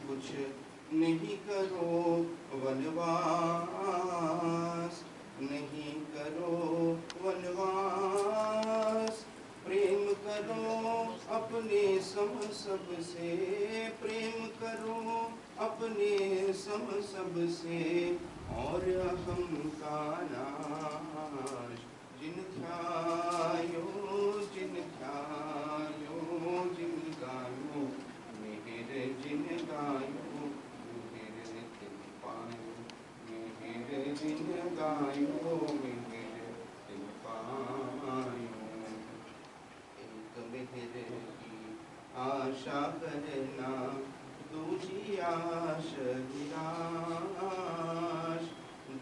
कुछ नहीं करो वनवास, नहीं करो वनवास। प्रेम करो अपने सम सबसे, प्रेम करो अपने सम सबसे, और अहम का नाश। जिन ध्यायो जिन ध्यायो जिन गायो, मेरे जिन गायो मेरे तिन पायो, मेरे जिन गायो मेरे तिन पायो। एक मेहर की आशा करना, दूजी आश निराश,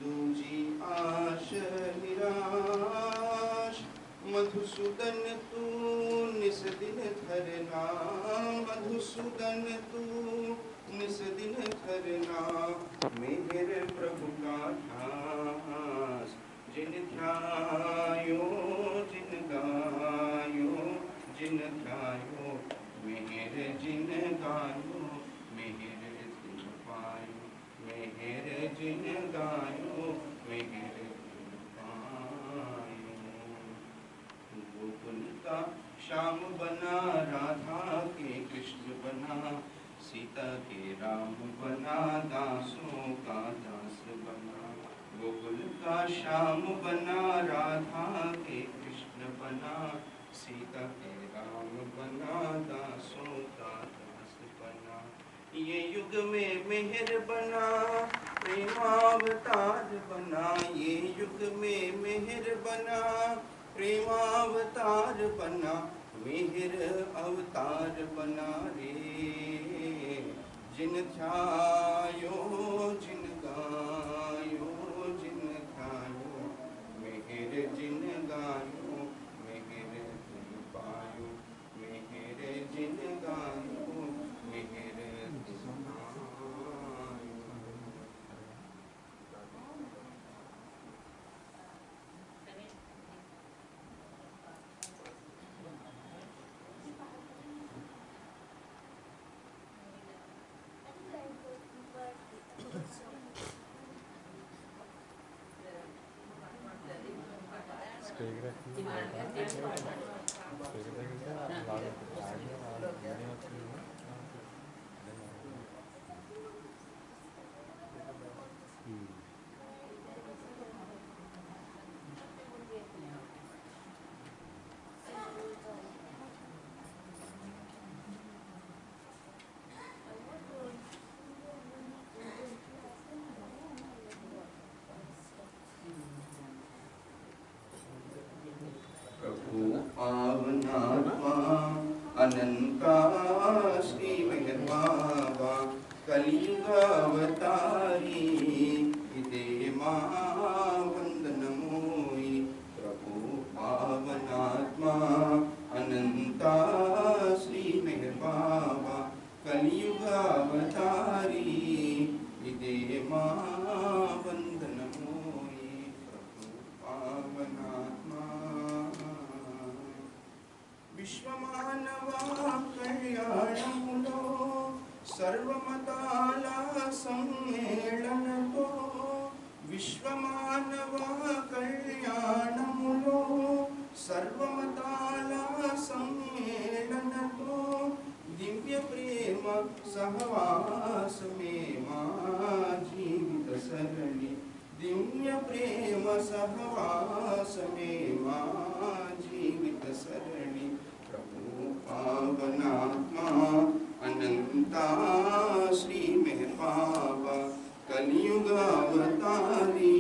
दूजी आश निराश। मधुसूदन तू निस दिन धरना, मधुसूदन तू निस दिन धरना, मेरे प्रभु का ध्यास। जिन ध्यायो जिन गायो जिन ध्यायो, मेरे जिन गायो मेरे जिन पायो, मेरे जिन गायो मेरे जिन पायो। गोकुल का श्याम बना, राधा के कृष्ण बना, सीता के राम बना, दासों का दास बना। गोकुल का श्याम बना, राधा के कृष्ण बना, सीता के राम बना, दासों का दास बना। ये युग में मेहर बना, प्रेमावतार बना, ये युग में मेहर बना, प्रेमावतार बना, मेहर अवतार बना रे। जिन ध्यायो जिन गायो जिन ध्यायो, मेहर जिन गायो मेहर जिन पायो, मेहर जिन गायो मेहर जिन पायो। पावनात्मा अनंता श्री मेहर बाबा, कलियुग अवतारी इदे मां वंदनमोई। प्रभु पावनात्मा अनंता श्री मेहर बाबा, कलियुग अवतारी इदे मां वंदनमोई। प्रभु पावनात्मा विश्वमानवा कल्याणमुलो, सर्वमताला सम्मेलनतो। विश्वमानवा कल्याणमुलो, सर्वमताला सम्मेलनतो। दिव्य प्रेम सहवास में मां जीवित सरणी, दिव्य प्रेम सहवास में मां जीवित सरणी। प्रभु पावनात्मा अनंता श्री मेहर बाबा, कलियुग अवतारी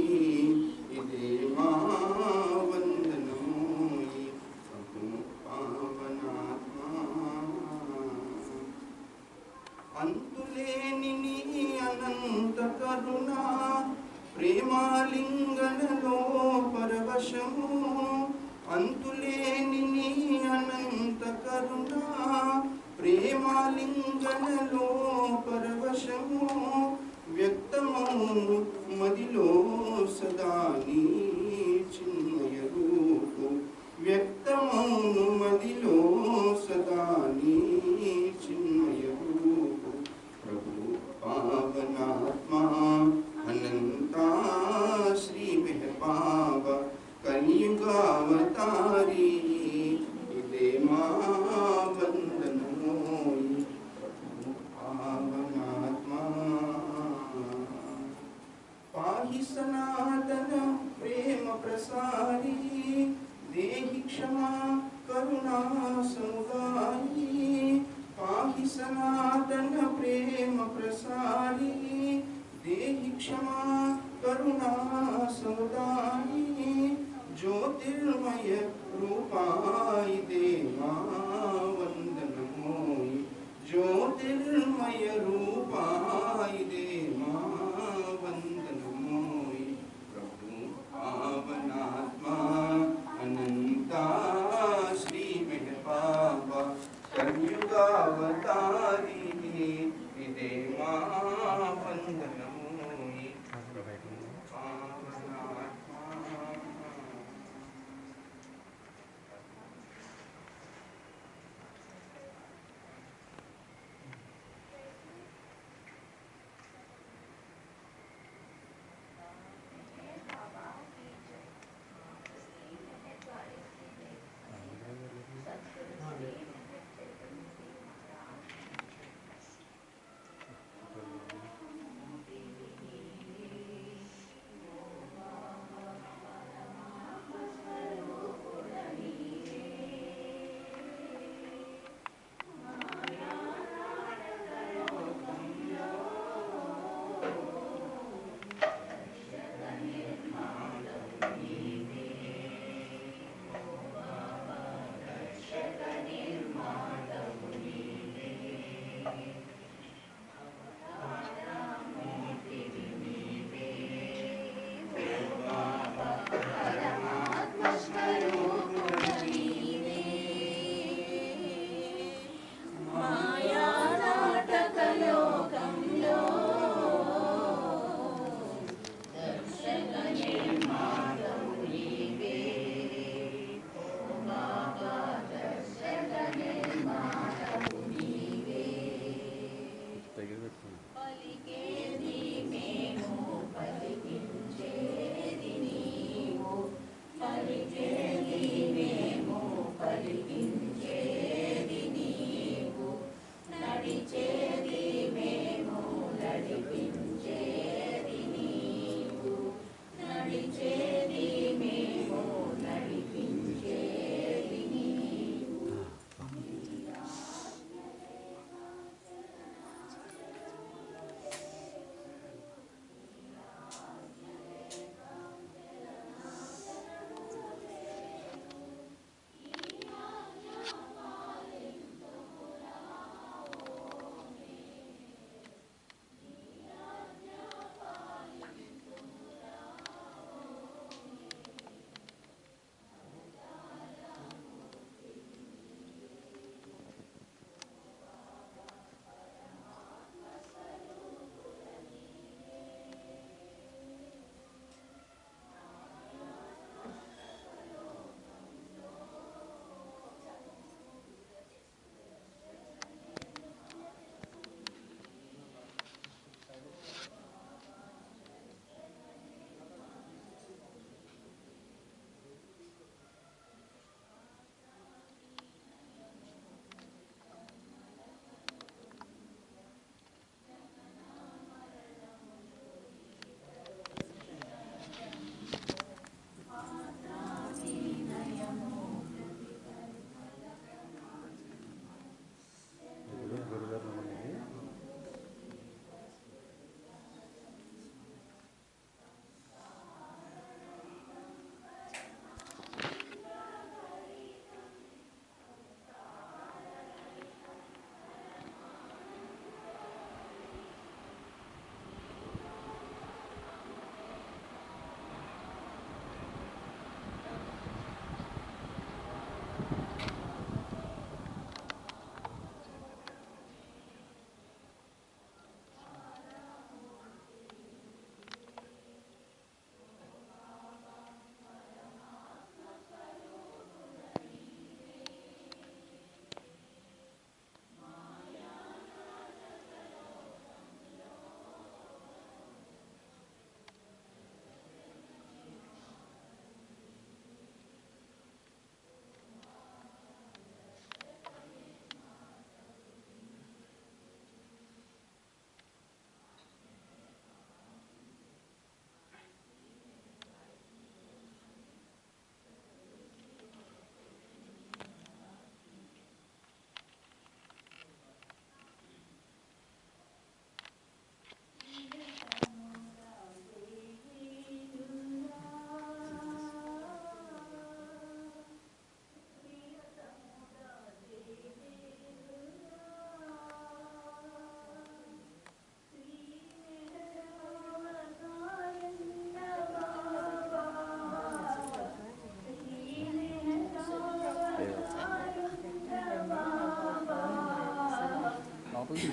इदे मां वंदनमोई। प्रभु पावनात्मा अंतुलेनि नी अनंत करुणा, प्रेमालिंगनलो परवशము। अंतुलेनि नी अनंत करुणा, प्रेमालिंगनलो परवशము। వ్యక్తమౌను మదిలో సదా నీ చిన్మయ రూపు, వ్యక్తమౌను మదిలో సదా నీ చిన్మయ రూపు। ప్రభు क्षमा करुणा समुदायी, पाहि सनातन प्रेम प्रसारी। देहि क्षमा करुणा समुदायी, ज्योतिर्मय रूपाय दे मां वंदनमोई। ज्योतिर्मय रूपाय दे मां वंदनमोई। प्रभु पावनात्मा अनंता श्री मेहपापा कलयुगावतारी दे मां वंदनमोई। प्रभु पावनात्मा।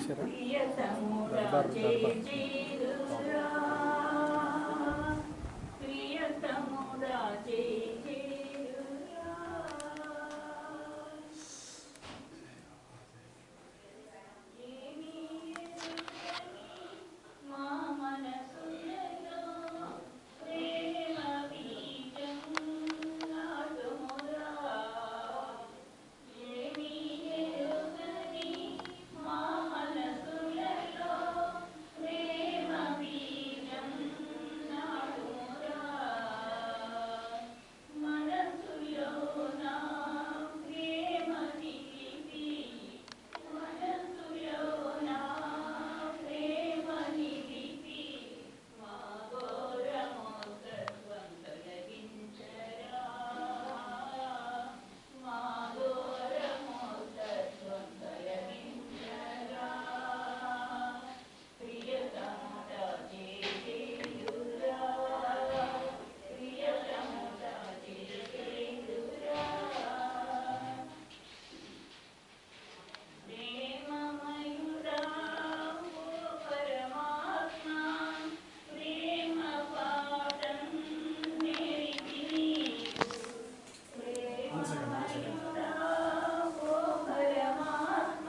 ప్రియతముడా జయ జయలురా ప్రియతముడా జయ జయలురా ఏమీ ఎరుగని మా మనసులలో ప్రేమ బీజం నాటుమురా ఏమీ ఎరుగని మా మనసులలో ప్రేమ బీజం నాటుమురా మనసులోన ప్రేమ నిలిపి మనసులోన ప్రేమ నిలిపి మా ఘోరమోసత్వం తొలగించరా మా ఘోరమోసత్వం తొలగించరా ప్రియతముడా జయ జయలురా ప్రియతముడా జయ జయలురా ప్రేమమయుడా ఓ పరమాత్మ ప్రేమ పాఠం నేర్పి నీవు ప్రేమమయుడా ఓ పరమాత్మ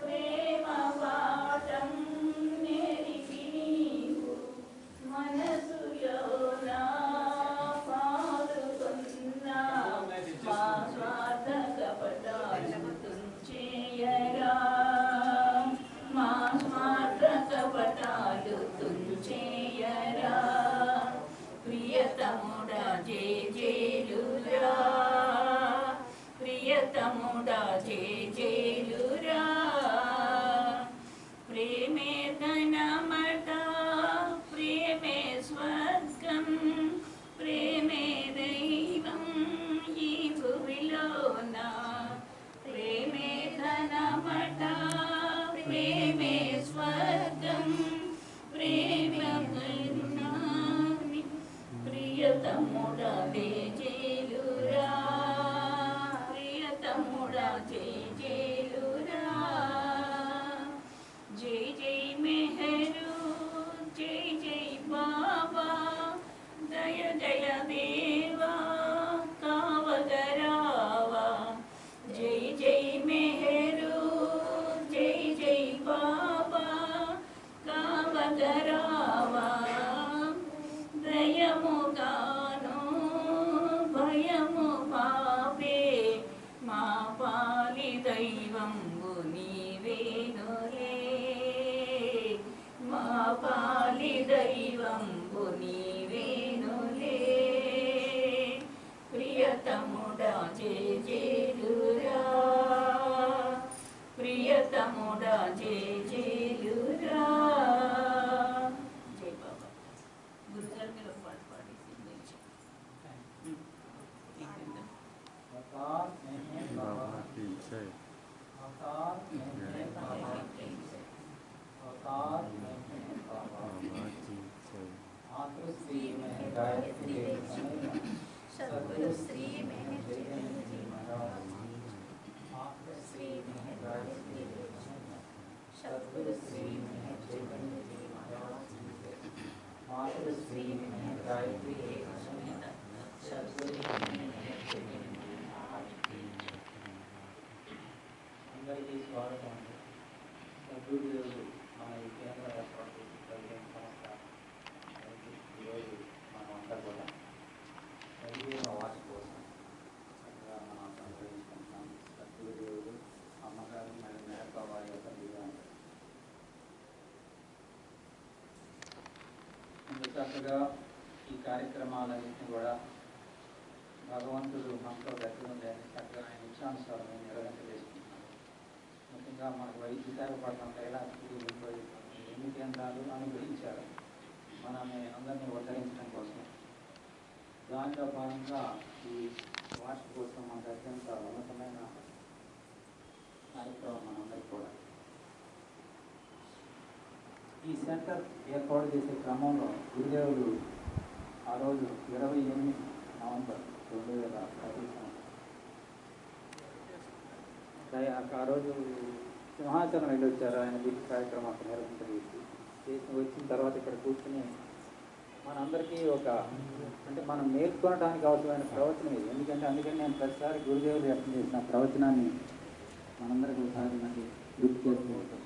ప్రేమ పాఠం నేర్పి నీవు మనసులోన పాలుకొన్న మా స్వార్థ కపటాలు తుంచేయరా మా స్వార్థ కపటాలు తుంచేయరా ప్రియతముడా జయ జయలురా ప్రియతముడా జయ జయలురా ప్రేమే ధనమట ప్రేమే స్వర్గం ప్రేమే దైవం ఈ భువిలోన ప్రేమే ధనమట ప్రేమే స్వర్గం ప్రేమ కరుణాని ప్రియతముడా జయ జయలురా ప్రియతముడా జయ జయలురా జై జై మెహరు జై జై బాబా జయ జయ దేవా కావగరావా జై జై మెహరు జై జై బాబా కావగరావా దయముగాను భయము పాపే మా పాలి దైవంబు నీవేనులే మా పాలి దైవంబు నీవేనులే ప్రియతముడా జయ జయలురా ప్రియతముడా జయ జయలురా జై బాబా గురుగారు మీరు ఒక పాట పాడి సిద్ధించి बाबा की जय बाबा की जय सद्गुरु श्री मेहर चैतन्य जी महाराज श्री मेहर गायत्री सद्गुरु श्री मेहर चैतन्य जी महाराज मातृ श्री मेहर गायत्री समेत सद्गुरु श्री मेहर चैतन्य जी महाराज అందరికీ స్వాగతం. సద్గురుదేవులు మన ఈ కేంద్ర ఏర్పాటు కలిగిన సంస్థ ఈరోజు మనమంతా కూడా 15వ వార్షికోత్సవం చక్కగా మనం సంగ్రహించుకుంటున్నాం. సద్గురుదేవులు అమ్మగారు మరియు మేరప్ప వారి యొక్క దివ్యాంగ ఇంత చక్కగా ఈ కార్యక్రమాలన్నింటినీ కూడా భగవంతుడు మనతో దగ్గర ఉందని చక్కగా ఆయన ఇచ్చానుసారమే నిర్వహించలేసుకుంటున్నాం. ముఖ్యంగా మనకు విశాఖపట్నం కైలాసగిరి 8 కేంద్రాలు అనుగ్రహించారు మనల్ని అందరినీ ఉద్ధరించడం కోసం. దాంట్లో భాగంగా ఈ వార్షికోత్సవం మనకు అత్యంత ఉన్నతమైన కార్యక్రమం మనందరికీ కూడా. ఈ సెంటర్ ఏర్పాటు చేసే క్రమంలో గురుదేవులు ఆ రోజు 28 నవంబర్ 2010 ఆ రోజు సింహాచలం వెళ్ళి వచ్చారు. ఆయన దీక్ష కార్యక్రమం అక్కడ నిర్వహించి వచ్చిన తర్వాత ఇక్కడ కూర్చుని మనందరికీ అంటే మనం నేర్చుకోవడానికి అవసరమైన ప్రవచనం ఇది. అందుకని నేను ప్రతిసారి గురుదేవులు వ్యక్తం చేసిన ప్రవచనాన్ని మనందరికీ ఒకసారి మళ్ళీ గుర్తు చేస్తూ ఉంటాం.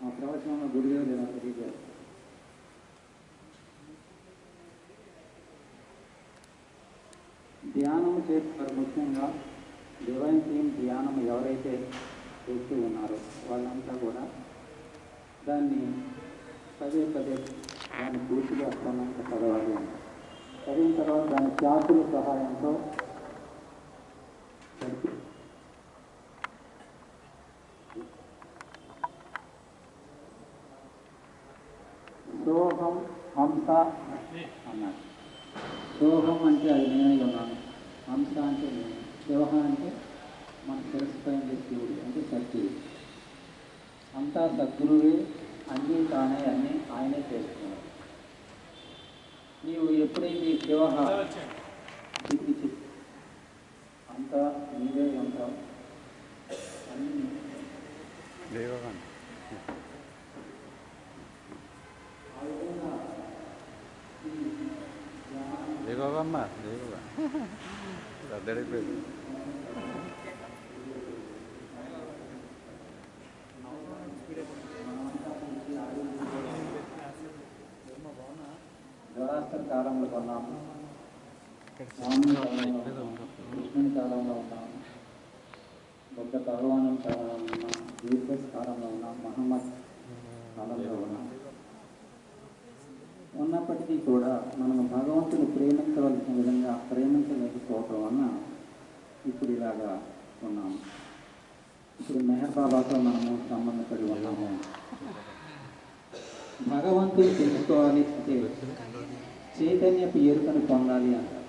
ఆ ప్రవచనంలో గురుదేవులు ఇలా తెలియజేస్తారు. ధ్యానము చేస్తారు. ముఖ్యంగా డివైన్ థీమ్ ధ్యానం ఎవరైతే చేస్తూ ఉన్నారో వాళ్ళంతా కూడా దాన్ని పదే దాన్ని పూర్తిగా అర్థమైనంత చదవాలి. చదివిన తర్వాత దాని క్లాసుల సహాయంతో సోహం హంస అన్నాడు. సోహం అంటే అది నేనై ఉన్నాను, హంస అంటే నేను, శివ అంటే మన శిరస్సు పైన శివుడు అంటే సత్యుడు. అంతా సద్గురువే, అన్నీ తానే, అన్నీ ఆయనే చేస్తున్నాడు. నీవు ఎప్పుడైతే శివ స్థితి అంతా నీవే ఉంటావు అన్నీ దేవమ్మ దేవగా అద్దడిపోయింది. జరాస్టర్ కాలంలో కొన్నాము, కృష్ణుని కాలంలో ఉన్నాము, బుద్ధ భగవాను కాలంలో ఉన్నాం, జీసస్ కాలంలో ఉన్నాం, మహమ్మద్ కాలంలో ఉన్నాం. ఉన్నప్పటికీ కూడా మనము భగవంతుని ప్రేమించవలసిన విధంగా ప్రేమించలేకపోవటం వలన ఇప్పుడు ఇలాగా ఉన్నాము. ఇప్పుడు మెహర్ బాబాతో మనము సంబంధపడి ఉన్నాము. భగవంతుని తెలుసుకోవాలి అంటే చైతన్యపు ఎరుకను పొందాలి అంటారు.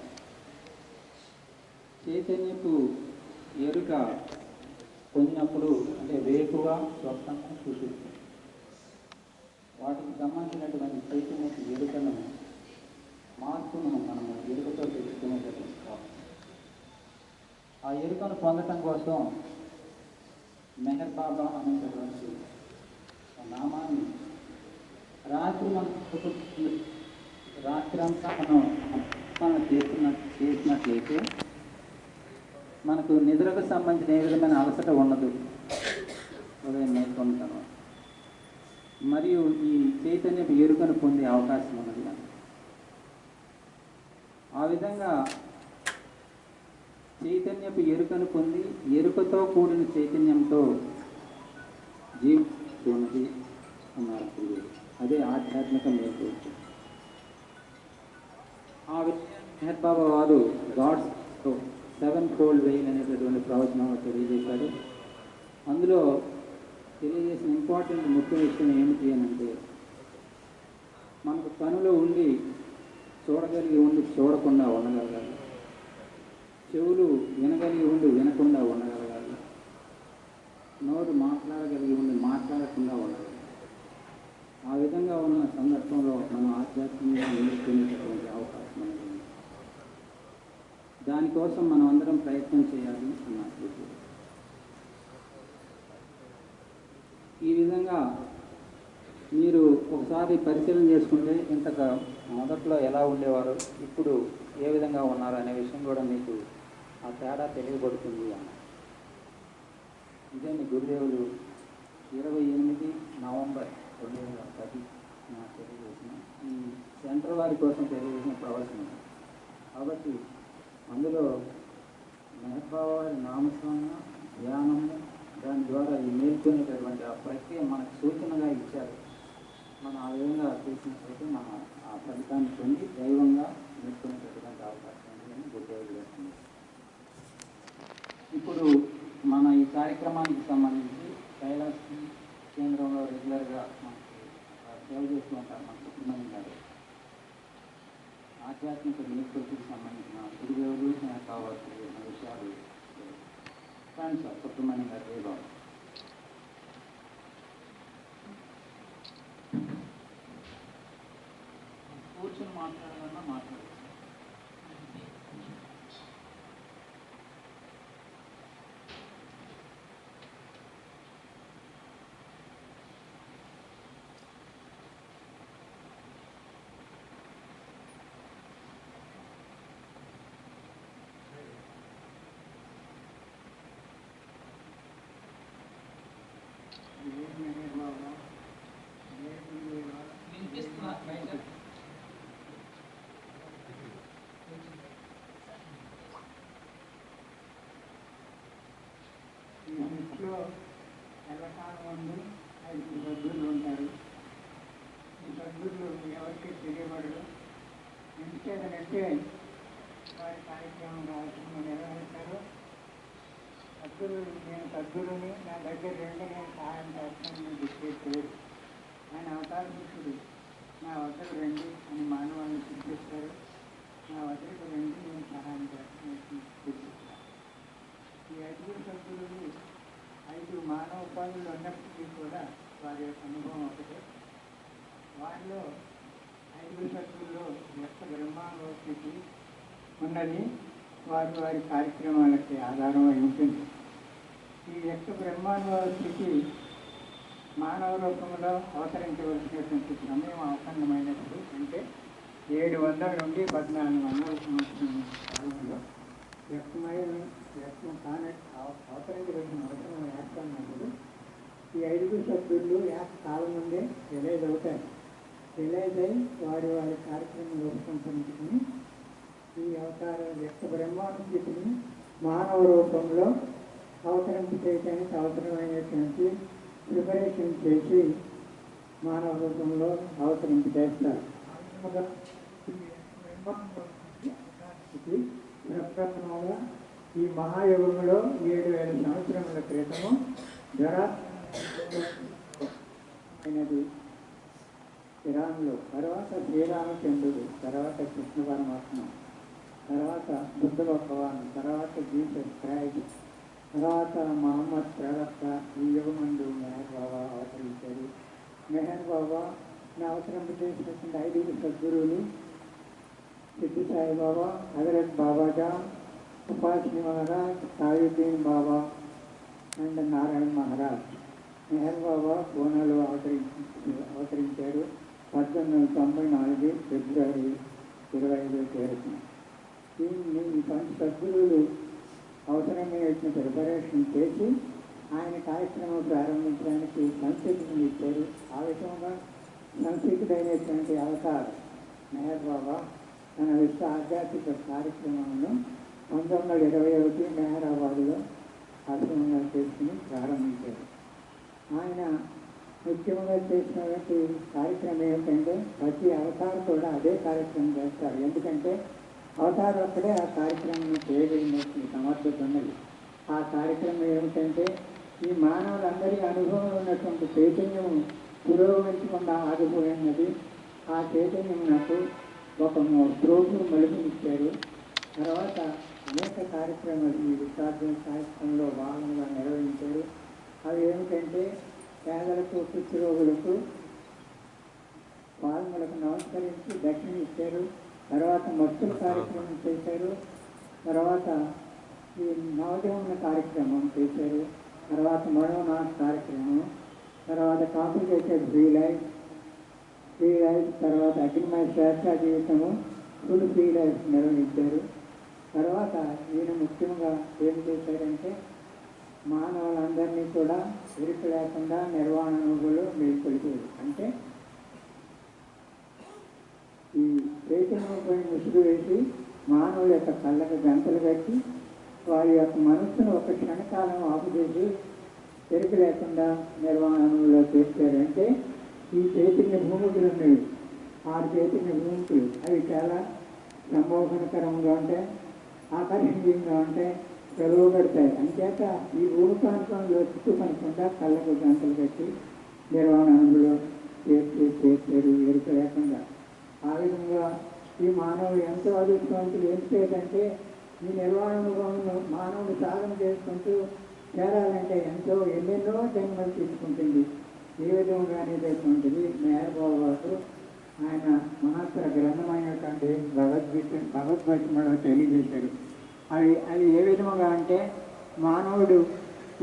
చైతన్యపు ఎరుక పొందినప్పుడు అంటే వేకుగా స్వస్థంగా సుశుద్ధి వాటికి సంబంధించినటువంటి చైతన్యపు ఎరుకను మార్పును మనము ఎరుకతో తెలుసుకునేటట్టు. ఆ ఎరుకను పొందటం కోసం మెహర్ బాబా అనేటటువంటి నామాన్ని రాత్రంతా మనం చేసినట్లయితే మనకు నిద్రకు సంబంధించిన ఏ విధమైన అలసట ఉండదు. ఉదయం మేల్కొన్న తర్వాత మరియు ఈ చైతన్యపు ఎరుకను పొందే అవకాశం ఉన్నది. ఆ విధంగా చైతన్యపు ఎరుకను పొంది ఎరుకతో కూడిన చైతన్యంతో జీవిస్తున్నది ఉన్నారు. అదే ఆధ్యాత్మిక మేల్కొల్పు. ఆ మెహర్ బాబా వారు గాడ్స్ 7-fold వే అనేటటువంటి ప్రవచనంలో తెలియజేశారు. అందులో తెలియజేసిన ఇంపార్టెంట్ ముఖ్య విషయం ఏమిటి అని అంటే, మనకు కనులో ఉండి చూడగలిగి ఉండి చూడకుండా ఉండగలగాలి, చెవులు వినగలిగి ఉండి వినకుండా ఉండగలగాలి, నోరు మాట్లాడగలిగి ఉండి మాట్లాడకుండా ఉండగలగాలి. ఆ విధంగా ఉన్న సందర్భంలో మనం ఆధ్యాత్మికంగా నేర్చుకునేటటువంటి అవకాశం ఉంటుంది. దానికోసం మనం అందరం ప్రయత్నం చేయాలి అన్నారు. ఈ విధంగా మీరు ఒకసారి పరిశీలన చేసుకుంటే ఇంతక మొదట్లో ఎలా ఉండేవారు, ఇప్పుడు ఏ విధంగా ఉన్నారు అనే విషయం కూడా మీకు ఆ తేడా తెలియబడుతుంది అన్న. ఇదే మీ గురుదేవులు 28 నవంబర్ 2010 తెలియజేసిన ఈ సెంటర్ వారి కోసం తెలియజేసిన ప్రవచనం. కాబట్టి అందులో మెహర్ బాబా వారి నామస్మరణ ధ్యానము దాని ద్వారా ఈ నేర్చుకునేటటువంటి ఆ ప్రక్రియ మనకు సూచనగా ఇచ్చారు. మనం ఆ విధంగా చేసినట్లయితే మనం ఆ ఫలితాన్ని పొంది దైవంగా నేర్చుకునేటటువంటి అవకాశం ఉందని గురుదేవులు చేస్తుంది. ఇప్పుడు మన ఈ కార్యక్రమానికి సంబంధించి కైలాస్ కేంద్రంలో రెగ్యులర్గా మనకి సేవ చేస్తూ ఉంటారు మన సుబ్రహ్మణ్యం గారు. ఆధ్యాత్మిక నేర్చుకోవడానికి సంబంధించిన గురుదేవులు కావాల్సిన విషయాలు ఫ్రెండ్స్ సుబ్రహ్మణ్యం గారు బాబు. కూర్చొని మాట్లాడాలన్నా మాట్లాడచ్చు. వినిపిస్తుందా బయట? ఈ ఇంట్లో ఎల్లకాలం ముందు 5 సభ్యులు ఉంటారు. ఈ సభ్యులు ఎవరికి తెలియబడరు. ఎందుచేతనంటే వారి కార్యక్రమం రావాల్సిన నిర్వహిస్తారు. సభ్యులు నేను సభ్యులని నా దగ్గర రెండు నేను సహాయం చేస్తానని చెప్పేది. ఆయన అవతార పురుషుడు నా వద్దకు రండి అని మానవాళ్ళని చూపిస్తారు. నా వద్దకు రండి నేను సహాయం చేస్తానని చూపిస్తాను. ఈ 5 సభ్యులు 5 మానవ ఉపాధులు ఉన్నప్పటికీ కూడా వారి యొక్క అనుభవం ఒకటే. వారిలో 5 సభ్యుల్లో యొక్క బ్రహ్మాండ స్థితి ఉన్నది వారి వారి కార్యక్రమాలకి ఆధారమై ఉంటుంది. ఈ యొక్క బ్రహ్మాండ స్థితి మానవ రూపంలో అవతరించవలసినటువంటి సమయం ఆసన్నమైనప్పుడు అంటే 700 నుండి 1400 సంవత్సరం కాలంలో వ్యక్తమైన అవతరించవలసిన అవసరం ఏర్పడినప్పుడు ఈ 5 సభ్యులు కాలం నుండే రిలైజ్ అవుతారు. రిలైజ్ అయి వారి వారి కార్యక్రమం రూపొందించుకుని ఈ అవతార వ్యక్త బ్రహ్మాండ స్థితిని మానవ రూపంలో అవతరింపు చేయడానికి అవసరమైనటువంటి ప్రిపరేషన్ చేసి మానవ రూపంలో అవతరింపు చేస్తారు. ప్రప్రథమంగా ఈ మహాయుగంలో 7000 సంవత్సరముల క్రితము అయినది ఇరాన్లో, తర్వాత శ్రీరామచంద్రుడు, తర్వాత కృష్ణ పరమాత్మ, తర్వాత బుద్ధ భగవాన్, తర్వాత జీసస్ క్రైస్ట్, తర్వాత మహమ్మద్ ప్రవక్త ఈ యుగమందు మెహర్ బాబా అవతరించారు. మెహర్ బాబా అవసరం చేసినటువంటి 5 సద్గురువులు సిద్ధి సాయిబాబా, హజరత్ బాబాజా, ఉపాసిని మహారాజ్, తాయుద్దీన్ బాబా అండ్ నారాయణ మహారాజ్. మెహర్ బాబా పూనాలో అవతరించారు 1894 ఫిబ్రవరి 25వ తేదీన. ఈ 5 సద్గురువులు అవసరమైనటువంటి ప్రిపరేషన్ చేసి ఆయన కార్యక్రమం ప్రారంభించడానికి సంసిద్ధుని ఇచ్చారు. ఆ విధంగా సంసిద్ధుడైనటువంటి అవతార్ మెహర్ బాబా తన విశ్వ ఆధ్యాత్మిక కార్యక్రమాలను 1921 మెహరాబాద్లో ఆశ్రమంగా చేసుకుని ప్రారంభించారు. ఆయన ముఖ్యంగా చేసినటువంటి కార్యక్రమం ఏమిటంటే ప్రతి అవతారం కూడా అదే కార్యక్రమం చేస్తారు. ఎందుకంటే అవతారం అక్కడే ఆ కార్యక్రమం చేయగలిగినటువంటి సమర్థత ఉన్నది. ఆ కార్యక్రమం ఏమిటంటే ఈ మానవులందరి అనుభవంలో ఉన్నటువంటి చైతన్యం పురోగమించకుండా ఆగిపోయినది. ఆ చైతన్యం నాకు ఒక ప్రోగ్రాం మలుపునిచ్చారు. తర్వాత అనేక కార్యక్రమాలు ఈ విద్యార్థుల కార్యక్రమంలో భాగంగా నిర్వహించారు. అవి ఏమిటంటే పేదలకు, కుష్ఠరోగులకు పాల్గొలకు నమస్కరించి దక్షిణ ఇచ్చారు. తర్వాత మొత్తం కార్యక్రమం చేశారు. తర్వాత ఈ నవజీవన కార్యక్రమం చేశారు. తర్వాత మనోనాథ్ కార్యక్రమం, తర్వాత కాంప్లికేటెడ్ ఫ్రీ లైఫ్, తర్వాత అగ్నిమయ శ్రేష్ఠ జీవితము, ఫుల్ ఫ్రీ లైఫ్ నిర్వహించారు. తర్వాత ఈయన ముఖ్యంగా ఏం చేశారంటే మానవులందరినీ కూడా ఇరుకు లేకుండా నిర్వాణ అనుభవంలో మేల్కొలిపారు. అంటే ఈ చైతన్యంపై ముసుగు వేసి మానవుల యొక్క కళ్ళకు గంటలు కట్టి వారి యొక్క మనస్సును ఒక క్షణకాలం ఆపుచేసి ఎరుకు లేకుండా నిర్వాణంలో చేశారంటే ఈ చైతన్య భూమికలు ఉన్నాయి. 6 చైతన్య భూమికలు అవి చాలా సంమోహనకరంగా ఉంటాయి, ఆకర్షణీయంగా ఉంటాయి, పెరుగుబడతాయి. అంచేత ఈ భూమి ప్రాంతంలో చుట్టుపడకుండా కళ్ళకు గంటలు కట్టి నిర్వాణంలో చేశారు ఎరుక లేకుండా. ఆ విధంగా ఈ మానవుడు ఎంతో అదృష్టవంతులు ఏంటంటే ఈ నిర్వాణ అనుభవంలో మానవుడు సాధన చేసుకుంటూ చేరాలంటే ఎన్నెన్నో జన్మలు తీసుకుంటుంది. ఏ విధంగా అనేటటువంటిది మెహర్ బాబా ఆయన మహత్తర గ్రంథమైనటువంటి భగవద్గీతలో తెలియజేశారు. అవి ఏ విధముగా అంటే మానవుడు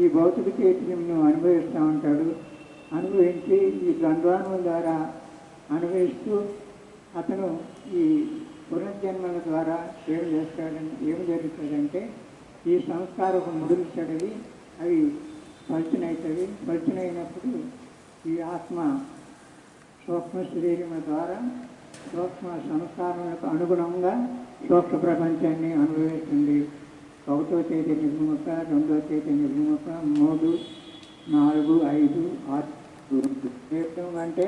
ఈ భౌతిక చైతన్యంను అనుభవిస్తూ ఉంటాడు. అనుభవించి ఈ ద్వంద్వానుల ద్వారా అనుభవిస్తూ అతను ఈ పునర్జన్మల ద్వారా ఏమి జరుగుతుందంటే ఈ సంస్కారపు ముడులు చెడవి అవి పలుచనవుతుంది. పలుచనైనప్పుడు ఈ ఆత్మ సూక్ష్మ శరీరముల ద్వారా సూక్ష్మ సంస్కారములకు అనుగుణంగా సూక్ష్మ ప్రపంచాన్ని అనుభవిస్తుంది. 1వ చైతన్య భూమిక, 2వ చైతన్య భూమిక, 3, 4, 5, 6 అంటే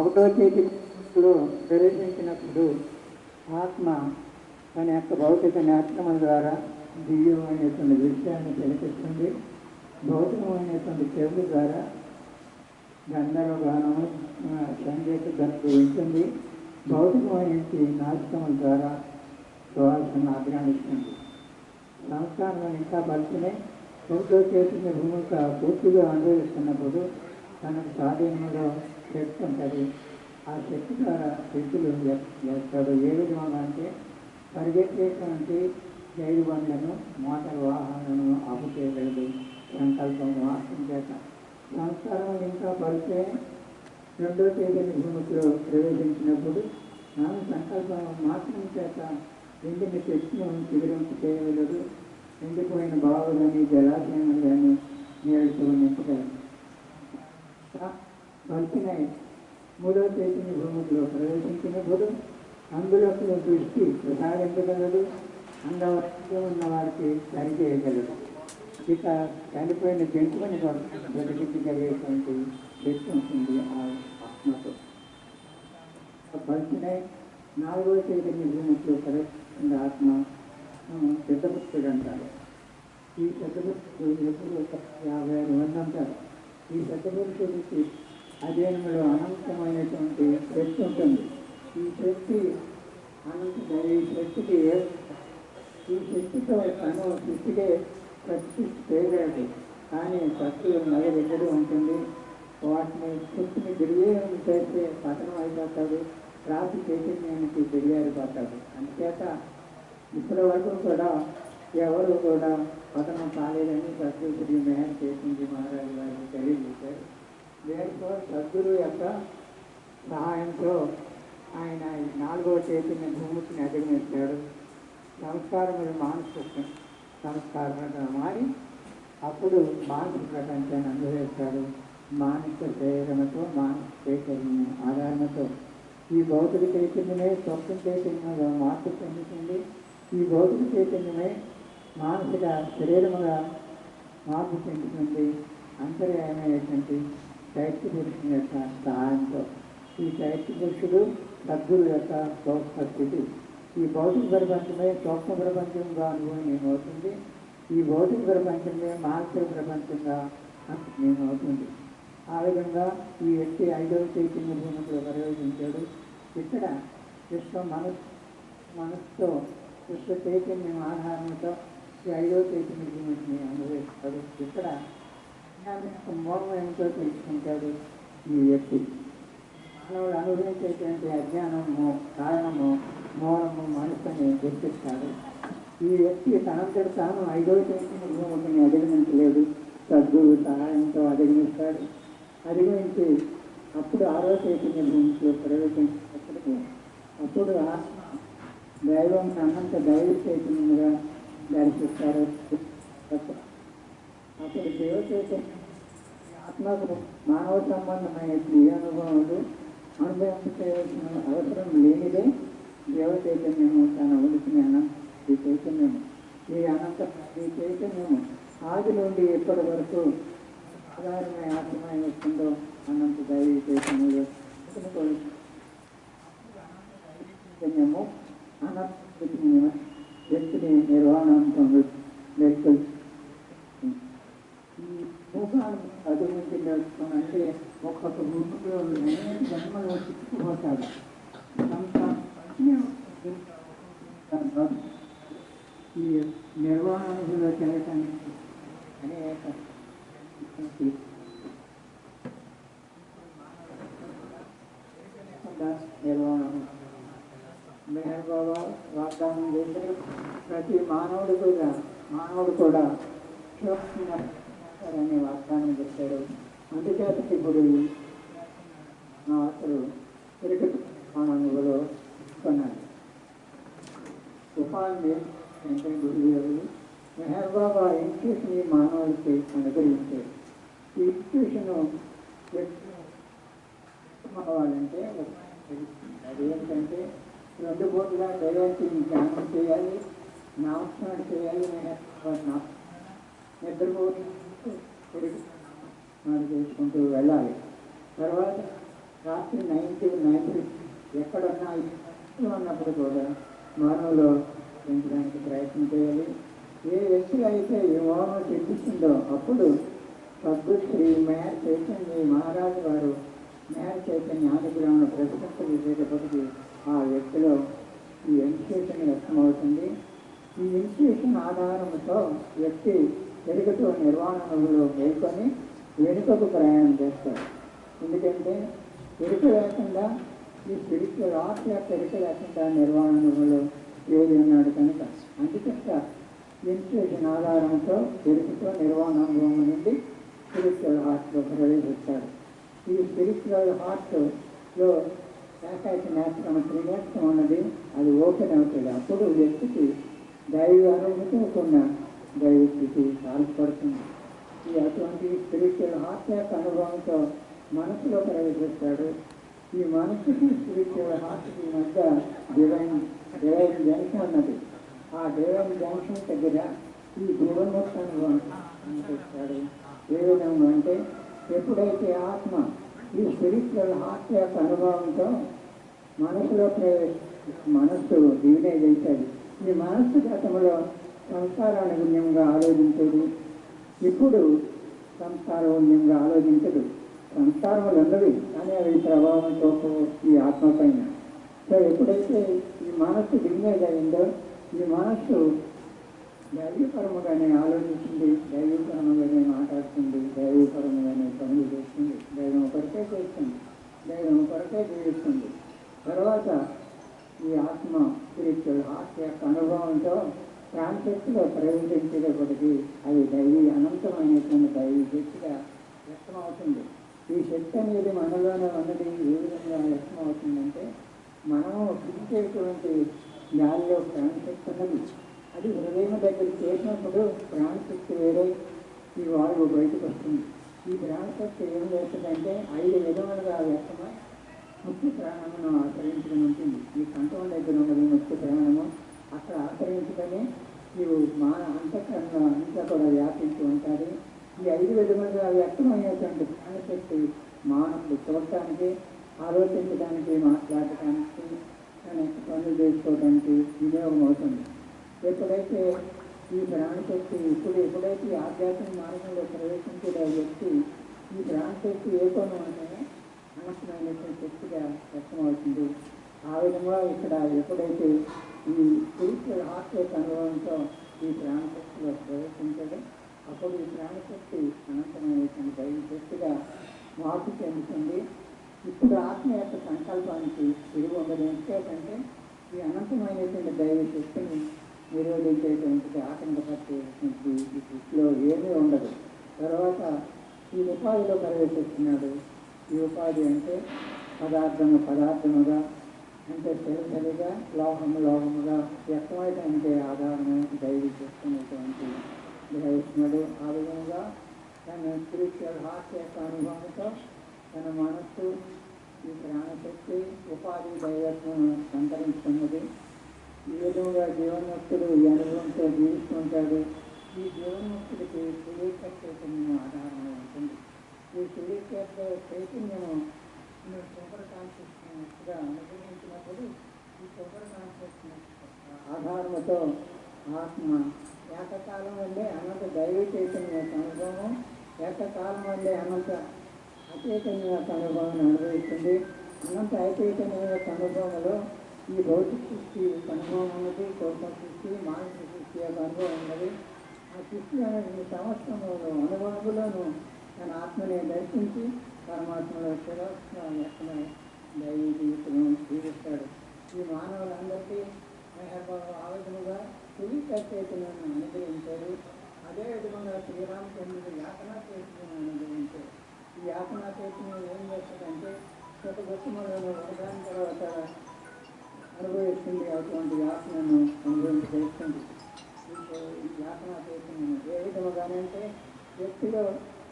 1వ చైతన్యంలో ప్రవేశించినప్పుడు ఆత్మ తన యొక్క భౌతిక నేత్రముల ద్వారా దివ్యమైనటువంటి దృశ్యాన్ని తిలకిస్తుంది. భౌతికమైనటువంటి చెవుల ద్వారా గంధర్వ గానము సంగీత ధనకు వింటుంది. భౌతికమైన నాటకముల ద్వారా సువాసన ఆగ్రహిస్తుంది. సంస్కారం ఇంకా బలిసినే 1వ చైతన్య భూమిక పూర్తిగా అనుభవిస్తున్నప్పుడు తనకు స్వాధీనంలో శక్తి ఉంటుంది. ఆ శక్తి ద్వారా శక్తులు చేస్తాడు. ఏ విధంగా అంటే పరిగెత్తేటువంటి రైలు బండ్లను, మోటార్ వాహనాలను ఆపు చేయగలదు సంకల్పం వాస్తవం చేత. సంస్కారం ఇంకా పరిచే 2వ చైతన్య భూమికలో ప్రవేశించినప్పుడు నాన్న సంకల్పం మాత్రం చేత ఎండిన చెట్టును శిబిరంపు చేయగలదు. ఎండిపోయిన బావులు కానీ జలాశయాలు కానీ నీళ్ళతో నింపుతారు. పరిచినాయి 3వ చైతన్య భూమికలో ప్రవేశించినప్పుడు అందులోకి దృష్టి ప్రసాదించగలడు. అందవరంగా ఉన్న వారికి సరిచేయగలడు. ఇక చనిపోయిన జంతువుని బ్రతికించగలిగేటువంటి శక్తి ఉంటుంది ఆ ఆత్మతో. పరిచినాయి 4వ చైతన్య భూమికలో ప్రవేశించిన ఆత్మ సిద్ధపుత్రుడు అంటారు. ఈ సిద్ధపుత్రుడు ఎప్పుడు 56 మంది అంటారు. ఈ సిద్ధపుత్రుడికి అధ్యయనంలో అనంతమైనటువంటి శక్తి ఉంటుంది. ఈ శక్తి ఈ శక్తికి ఈ శక్తితో తను సృష్టికే ప్రతి చేయగలడు. కానీ శక్తి నగరెక్కడూ ఉంటుంది. వాటిని శక్తిని దుర్వ్యయం చేస్తే పతనం అయిపోతాడు. రాత్రి చైతన్యానికి దిగారిపోతాడు. అందుచేత ఇప్పటి వరకు కూడా ఎవరు కూడా పతనం కాలేదని సద్గురు మేహర్ చేసింది మహారాజు గారికి తెలియజేశారు. దేనికో సద్గురు యొక్క సహాయంతో ఆయన 4వ చైతన్య భూమిని అధిగమించాడు. సంస్కారములు మానసిక సంస్కారంగా మారి అప్పుడు మానసిక ప్రపంచాన్ని అనుభవిస్తాడు. మానసిక శరీరంతో మానసిక చైతన్యం ఆధారంతో ఈ భౌతిక చైతన్యమే స్వప్న చైతన్యంగా మార్పు చెందుతుంది. ఈ భౌతిక చైతన్యమే మానసిక శరీరముగా మార్పు చెందుతుంది. అంతర్యామైనటువంటి చైత్య పురుషుని యొక్క సహాయంతో ఈ చైత్య పురుషుడు సద్గురు యొక్క సూక్ష్మ స్థితి. ఈ భౌతిక ప్రపంచమే సూక్ష్మ ప్రపంచంగా అనుభవం అవుతుంది. ఈ భౌతిక ప్రపంచమే మానసిక ప్రపంచంగా అవుతుంది. ఆ విధంగా ఈ వ్యక్తి 5వ చైతన్య భూమిలో ప్రవేశించాడు. ఇక్కడ విశ్వ మనస్సుతో విశ్వ చైతన్యం ఆధారంతో ఈ 5వ చైతన్య భూమిని అనుభవిస్తాడు. ఇక్కడ మూలం ఏమిటో తెలుసుకుంటాడు ఈ వ్యక్తి. మానవుడు అనుభవించేటువంటి అజ్ఞానము కారణము మూలము మనస్సుని గుర్తిస్తాడు. ఈ వ్యక్తి తనంతటి తాను 5వ చైతన్య భూమిని అధిగమించలేదు. సద్గురు సహాయంతో అధిగమిస్తాడు. అధిగమించి అప్పుడు 6వ చైతన్య భూమిలో ప్రవేశించినప్పటికీ అప్పుడు ఆత్మ దైవం అనంత దైవ చైతన్యంగా దర్శిస్తారు. అప్పుడు దేవ చైతన్యం ఆత్మకు మానవ సంబంధమైన ఈ అనుభవాలు అనుభవించవలసిన అవసరం లేనిదే దేవ చైతన్యము తన ఉనికిని ఈ చైతన్యము ఈ చైతన్యము ఆది నుండి ఇప్పటి వరకు సాధారణమైన ఆత్మమై వస్తుందో అనంత దైవ చైతన్యంలో చైతన్యము అనంత వ్యక్తిని నిర్వహణంతో వ్యక్తులు ఈ భూగాన్ని అభివృద్ధి నేర్చుకోనంటే ఒక్కొక్క భూమిలో జన్మలో చిక్కుపోతాడు. ఈ నిర్వహణలో చేయటానికి అనేక నిర్వహణ మెహర్ బాబా వాగ్దానం చేస్తే ప్రతి మానవుడు కూడా అనే వాగ్దానం చేశాడు. అందుచేత ఇప్పుడు అసలు క్రికెట్ మానవులో కొన్నాడు. తుఫాన్ని అంటే గురుదేవులు మెహర్ బాబా ఇంకేసి మానవుడికి అనుగ్రహించారు. ఇన్స్టిట్యూషన్ అవ్వాలంటే అది ఏంటంటే 2 పూటలా దైవానికి ధ్యానం చేయాలి, నామస్మరణ చేయాలి, నిద్రపోయి చేసుకుంటూ వెళ్ళాలి. తర్వాత రాత్రి 9 to 9 ఎక్కడున్నా ఇంట్లో ఉన్నప్పుడు కూడా మానవులో పెంచడానికి ప్రయత్నం చేయాలి. ఏ వ్యక్తి అయితే ఈ మోహం చెప్పించిందో అప్పుడు సద్గురు శ్రీ మేర్ చైతన్య మహారాజు వారు మేర్ చైతన్య ఆదిగ్రహణ ప్రశంసలు చేసేటప్పటికి ఆ వ్యక్తిలో ఈ ఇన్స్టిట్యూషన్ వ్యక్తమవుతుంది. ఈ ఇన్స్టిట్యూషన్ ఆధారంతో వ్యక్తి వెనుకతో నిర్వహణలో మేల్కొని వెనుకకు ప్రయాణం చేస్తారు. ఎందుకంటే ఎరుక లేకుండా ఈ స్పిరిచువల్ ఆర్ట్ యొక్క ఎరుక లేకుండా నిర్వహణలో ఏది ఉన్నాడు కనుక అందుకంటే ఇన్స్టిట్యూషన్ ఆధారంతో ఎరుకతో నిర్వహణ అనుభవం నుండి స్పిరిచువల్ హార్ట్లో ప్రవేశిస్తాడు. ఈ స్పిరిచువల్ హార్ట్లో ఏకైక నేత్రం త్రినేత్రం ఉన్నది, అది ఓపెన్ అవుతుంది. అప్పుడు వ్యక్తికి దైవ అనుభూతితో ఉన్న దైవ స్థితి సాధిపడుతుంది. ఈ అటువంటి స్పిరిచువల్ హార్ట్ యొక్క అనుభవంతో మనసులో ప్రవేశిస్తాడు. ఈ మనసుకి స్పిరిచువల్ హార్ట్కి మధ్య డివైన్ జంక్షన్ ఉన్నది. ఆ డివైన్ జంక్షన్ దగ్గర ఈ జీవన్ముక్త అనుభవం అనిపిస్తాడు. ఏ విధంగా అంటే ఎప్పుడైతే ఆత్మ ఈ స్పిరిచువల్ హార్ట్ యొక్క అనుభవంతో మనసులో మనస్సు డివినైజ్ అవుతుంది. ఈ మనస్సు గతంలో సంస్కారానుగుణ్యంగా ఆలోచించేది, ఇప్పుడు సంస్కారగుణ్యంగా ఆలోచించదు. సంస్కారములు ఉన్నవి కానీ అవి ప్రభావం చూపవు ఈ ఆత్మ పైన. సో ఎప్పుడైతే ఈ మనస్సు డివినైజ్ అయిందో ఈ మనస్సు దైవపరముగానే ఆలోచిస్తుంది, దైవపరముగానే మాట్లాడుతుంది, దైవపరముగానే పనులు చేస్తుంది, దైవం కొరకే చేస్తుంది, దైవం కొరకే జీవిస్తుంది. తర్వాత ఈ ఆత్మ స్పిరిచువల్ హార్ట్ యొక్క అనుభవంతో ప్రాణశక్తిలో ప్రవేశించేటప్పటికీ అది దైవీ అనంతమైనటువంటి దైవీ శక్తిగా వ్యక్తమవుతుంది. ఈ శక్తి అనేది మనలోనే ఉన్నది ఏ విధంగా వ్యక్తమవుతుందంటే మనము పిలిచేటువంటి గాలిలో ప్రాణశక్తి ఉన్నది. అది హృదయం దగ్గరికి చేసినప్పుడు ప్రాణశక్తి వేరే ఈ వాయువు బయటకు వస్తుంది. ఈ ప్రాణశక్తి ఏం చేస్తుందంటే 5 విధములుగా వ్యక్తమై ముఖ్య ప్రాణమును ఆశ్రయించడం ఉంటుంది. ఈ కంఠం దగ్గర ఉన్నది ముఖ్య ప్రాణము, అక్కడ ఆశ్రయించుకొని నీవు మా అంతఃకరణ అంతా కూడా వ్యాపించి ఉంటుంది. ఈ 5 విధములుగా వ్యక్తమైనటువంటి ప్రాణశక్తి మానవుడు చూడటానికి, ఆలోచించడానికి, మాట్లాడటానికి, పనులు చేసుకోవడానికి వినియోగం అవుతుంది. ఎప్పుడైతే ఈ ప్రాణశక్తి ఎప్పుడైతే ఆధ్యాత్మిక మార్గంలో ప్రవేశించే వ్యక్తి ఈ ప్రాణశక్తి ఏ కొను అంటే అనంతమైనటువంటి శక్తిగా వ్యక్తమవుతుంది. ఆ విధంగా ఇక్కడ ఎప్పుడైతే ఈ స్పిరిచువల్ హార్ట్ యొక్క అనుభవంతో ఈ ప్రాణశక్తిలో ప్రవేశించదు అప్పుడు ఈ ప్రాణశక్తి అనంతమైనటువంటి దైవ శక్తిగా మార్పు చెందుతుంది. ఇప్పుడు ఆత్మ యొక్క సంకల్పానికి తిరిగి ఉండదు. ఎందుకంటే ఈ అనంతమైనటువంటి దైవ శక్తిని నిరోధించేటువంటి ఆటంకపరిచేటువంటి ఈ స్థితిలో ఏమీ ఉండదు. తర్వాత ఈ ఉపాధిలో ప్రవేశిస్తున్నాడు. ఈ ఉపాధి అంటే పదార్థముగా అంటే సరిసరిగా లోహముగా వ్యక్తమైనటువంటి ఆధారము దైవ శక్తినటువంటి గ్రహిస్తున్నాడు. ఆ విధంగా తన స్పిరిచువల్ హార్ట్ యొక్క అనుభవంతో తన మనస్సు ఈ ప్రాణశక్తి ఉపాధి దైవత్వం సంతరించుకున్నది. ఈ విధంగా జీవన్ముక్తుడు ఈ అనుభవంతో జీవిస్తుంటాడు. ఈ జీవన్ముక్తుడికి శరీర చైతన్యం ఆధారంగా ఉంటుంది. ఈ శరీర చైతన్యము సూపర్ కాన్షియస్నెస్గా అనుభవించినప్పుడు ఈ సూపర్ కాన్షియస్నెస్ ఆధారముతో ఆత్మ ఏకకాలం వల్లే అనంత దైవ చైతన్య యొక్క అనుభవం, ఏకకాలం వల్లే అనంత అచైతన్య యొక్క అనుభవాన్ని అనుభవిస్తుంది. అనంత అచైతన్య యొక్క అనుభవంలో ఈ భౌతిక సృష్టి అనుభవం ఉన్నది, సూక్ష్మ సృష్టి, మానసిక సృష్టి యొక్క అనుభవం ఉన్నది. ఆ సృష్టి అనేది సంవత్సరంలో అనుభవంలోనూ తన ఆత్మని దర్శించి పరమాత్మలో వ్యక్తమై దైవ జీవితం జీవిస్తాడు. ఈ మానవులందరికీ ఆ విధముగా సువిక చైతన్యాన్ని అనుగ్రహించారు. అదే విధంగా శ్రీరామచంద్రుడు యాతనా చైతన్యాన్ని అనుగ్రహించారు. ఈ యాతనా చైతన్యం ఏం చేస్తుందంటే ఒక దుఃఖములను ఒకదాని తర్వాత అనుభవిస్తుంది. అటువంటి యాతనను అనుభవించేస్తుంది. ఈ యాతనా చైతన్యం ఏ విధముగానంటే వ్యక్తిలో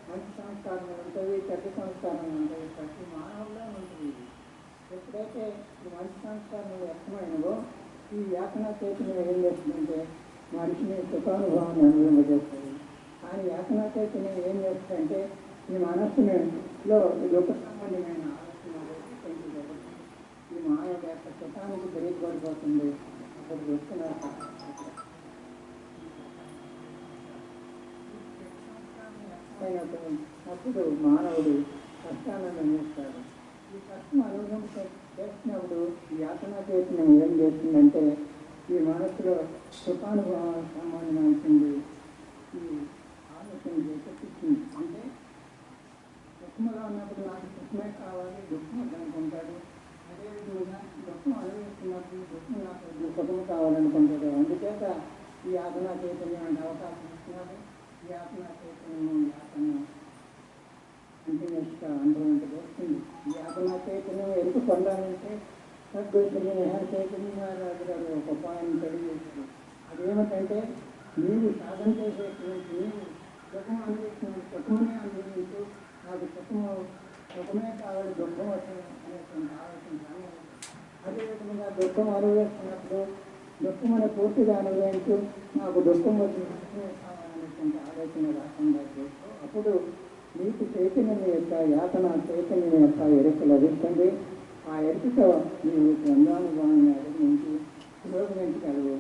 మంచి సంస్కారం ఉంటుంది, చెడ్డ సంస్కారం ఉంటుంది. ప్రతి మానవుల్లో ఉంటుంది ఇది. ఎప్పుడైతే ఈ మంచి సంస్కారం వ్యక్తమైనవో ఈ యాతన చైతన్యం ఏం చేస్తుందంటే మనిషిని సుఖానుభవాన్ని అనుభవింపజేస్తుంది. కానీ యాతన చైతన్యం ఏం చేస్తుందంటే ఈ మనస్సులో దుఃఖ సంబంధమైన ఆలోచనలు పెంచుకోబడుతుంది. ఈ మానవుల యొక్క సుఖానికి పెరిగిపడిపోతుంది. అప్పుడు వస్తున్నారు అప్పుడు మానవుడు కష్టాలను అనుభవిస్తాడు. ఈ కష్టం అనుభవం చేసినప్పుడు ఈ యాతన చైతన్యం ఏం చేస్తుందంటే ఈ మనసులో సుఖానుభవానికి సంబంధించింది ఈ ఆలోచన చేసేస్తుంది. అంటే సుఖముగా ఉన్నప్పుడు నాకు సుఖమే కావాలి, దుఃఖం అనుకుంటాడు. అదేవిధంగా దుఃఖం అనుభవిస్తున్నప్పుడు దుఃఖం నాకు సుఖము కావాలనుకుంటాడు. అందుచేత ఈ యాతన చైతన్యం అంటే అవకాశం ఇస్తున్నారు. ఈ యాతన చైతన్యం యాతన కంటిన్యూస్గా అనుభవించబడుతుంది. ఈ యాతన చైతన్యం ఎరుకు పొందాలంటే సద్గురుని చైతన్య మహారాజు గారు ఒక ఉపాయాన్ని తెలియజేశారు. అదేమిటంటే నీవు సాధన చేసేటువంటి నీవు సుఖం అనుభవించిన సుఖమునే అనుభవించు, నాకు సుఖమే కావాలి, దుఃఖం వస్తుంది అనేటువంటి ఆలోచన రాలేదు. అదేవిధంగా దుఃఖం అనుభవిస్తున్నప్పుడు దుఃఖం అనే పూర్తిగా అనుభవించు, నాకు దుఃఖం వచ్చిన సుఖమే కావాలనేటువంటి ఆలోచన రాకుండా చేస్తూ అప్పుడు నీకు చైతన్యం యొక్క యాతన చైతన్యం యొక్క ఎరుక లభిస్తుంది. ఆ ఎరుకతో నీవు గ్రంథానుభవాన్ని అధిగమించి పురోగమించగలవు.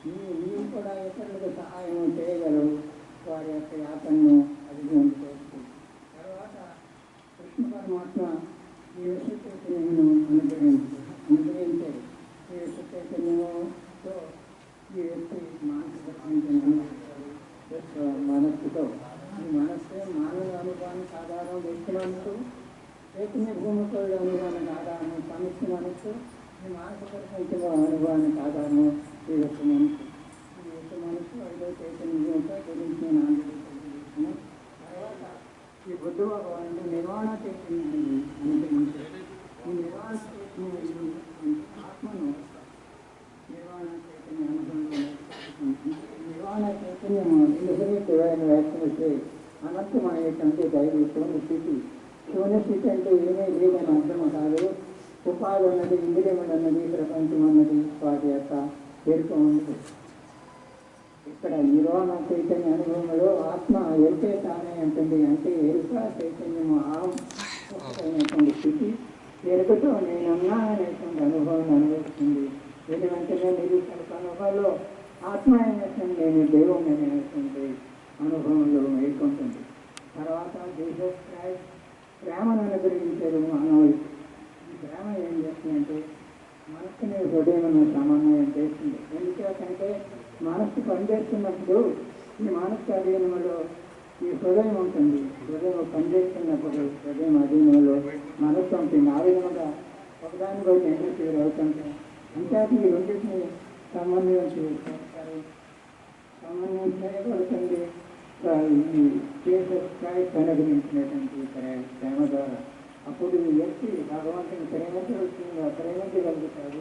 నీవు కూడా ఇతరులకు సహాయం చేయగలవు. వారి యొక్క యాతనను అధిగమించవచ్చు. తర్వాత కృష్ణ పరమాత్మ ఈ విశ్వ చైతన్యమును అనుగ్రహించారు. ఈ విశ్వ చైతన్యంతో ఈ వ్యక్తి మానసిక మనస్సుతో ఈ మనస్సే మానవ అనుభవానికి ఆధారం, వ్యక్తి మనస్సు చైతన్య భూమికోళ్ళ అనుభవానికి ఆధారము, సమస్య మనస్సు ఈ మానసిక ప్రపంచంలో అనుభవానికి ఆధారము ఈ యొక్క మనస్సు. ఈ యొక్క మనస్సు ఐదో చైతన్యంతో గురించి నేను ఆందోళన. తర్వాత ఈ బుద్ధ భగవానుడు నిర్వాణ చైతన్యాన్ని అనుగ్రహించారు. ఈ నిర్వాణ చైతన్యం ఆత్మను నిర్వాణ చైతన్య అనుభవం. నిర్వాణ చైతన్యము ఇందుకు వ్యాఖ్యానిస్తే అనంతమైనటువంటి దైవ స్థితి. శూన్యస్థితి అంటే ఏమీ లేదని అర్థం కాదు. ఉపాధి అన్నది, ఇంద్రియములు అన్నది, ప్రపంచం అన్నది వాటి యొక్క ఎరుక ఉంది. ఇక్కడ నిర్వాణ చైతన్య అనుభవంలో ఆత్మ ఎరుకే తానే ఉంటుంది. అంటే ఎరుక చైతన్యము అయినటువంటి స్థితి ఎరుకతో నేనున్నా అనేటువంటి అనుభవాన్ని అనుభవిస్తుంది. దీని వెంటనే నిరూపణ అనుభవంలో ఆత్మ అయినటువంటి నేను దైవం అనేటువంటి అనుభవంలో మేల్కొంటుంది. తర్వాత జీసస్ క్రైస్ట్ ప్రేమను అనుగ్రహించారు మానవులు. ఈ ప్రేమ ఏం చేస్తుందంటే మనస్సుని హృదయమును సమన్వయం చేస్తుంది. ఎందుకంటే మనస్సు పనిచేస్తున్నప్పుడు ఈ మనస్సు అధీనంలో ఈ హృదయం ఉంటుంది. హృదయం పనిచేస్తున్నప్పుడు హృదయం అధీనంలో మనస్సు ఉంటుంది. ఆ విధంగా ఒకదాని బట్టి ఎంటర్ అవుతుంటాయి. అంతేకాదు ఈ రెండింటిని సమన్వయం చేస్తారు. సమన్వయం చేయబడుతుంది ఈ జీసస్ క్రైస్ట్ అనుగ్రహించినటువంటి ప్రేమ ద్వారా. అప్పుడు ఈ వ్యక్తి భగవంతుని ప్రేమించగలుగుతాడు.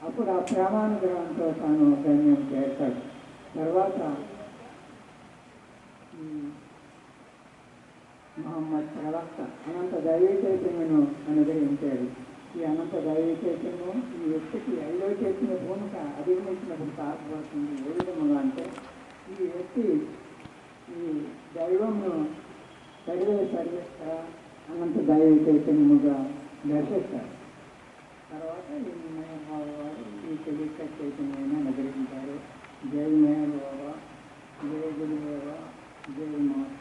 అప్పుడు ఆ ప్రేమానుగ్రహంతో తాను సైన్యం చేస్తాడు. తర్వాత మహమ్మద్ ప్రవక్త అనంత దైవ చైతన్యను అనుగ్రహించాడు. ఈ అనంత దైవ చైతన్యం ఈ వ్యక్తికి ఐదో చైతన్య భూమిక అధిగమించినప్పుడు సహాయపడుతుంది. ఏ విధముగా అంటే ఈ వ్యక్తి ఈ దైవంను సర్వేస్తా అనంత దైవ చైతన్యముగా దర్శిస్తారు. తర్వాత ఈ వారు ఈ తెలియక చైతన్యాన్ని అనుగ్రహించారు. జై మేహర్ బాబా, జై గురుదేవ, జై మాత.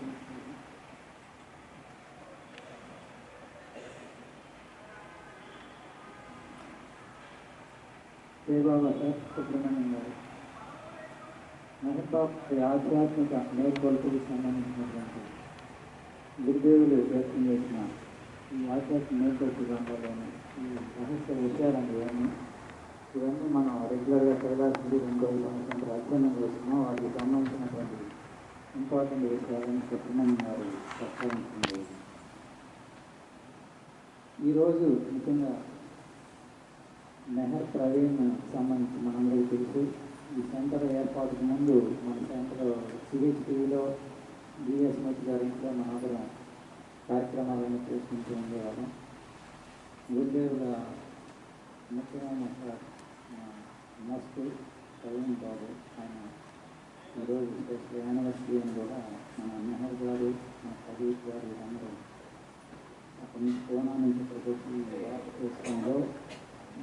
జయబాబా సార్ సుబ్రహ్మణ్యం గారు మహబాబ్ ఆధ్యాత్మిక మేల్కొల్పుకు సంబంధించినటువంటి గురుదేవులు వ్యక్తం చేసిన ఈ ఆధ్యాత్మిక మేల్కొల్పు గ్రంథాల్లోని ఈ రహస్య విషయాలను ఇవన్నీ మనం రెగ్యులర్గా చదవాల్సింది 2 సంవత్సరాలు అధ్యయనం చేస్తున్నాం. వాటికి సంబంధించినటువంటి ఇంపార్టెంట్ విషయాలను సుబ్రహ్మణ్యం గారు ప్రస్తావించింది. ఈరోజు ముఖ్యంగా మెహర్ ప్రవీణ్ సంబంధించి మనందరికీ తెలుసు. ఈ సెంటర్ ఏర్పాటుకు ముందు మన సెంటర్ సిహెచ్టీవీలో డిఎస్ మూర్తి గారి ఇంట్లో మనోదరం కార్యక్రమాలను చేసుకుంటూ ఉండేవాళ్ళం. గురుదేవుల ముఖ్యమైన మస్తు కళ్యాణ్ బాబు ఆయన ఈరోజు స్పెషల్ యానివర్సరీ అని కూడా మన మెహర్ గారు, మన ప్రదీప్ గారు వీళ్ళందరూ అక్కడి నుంచి పూనా నుంచి ఇక్కడికి వచ్చి వార్త చేసుకోవడంలో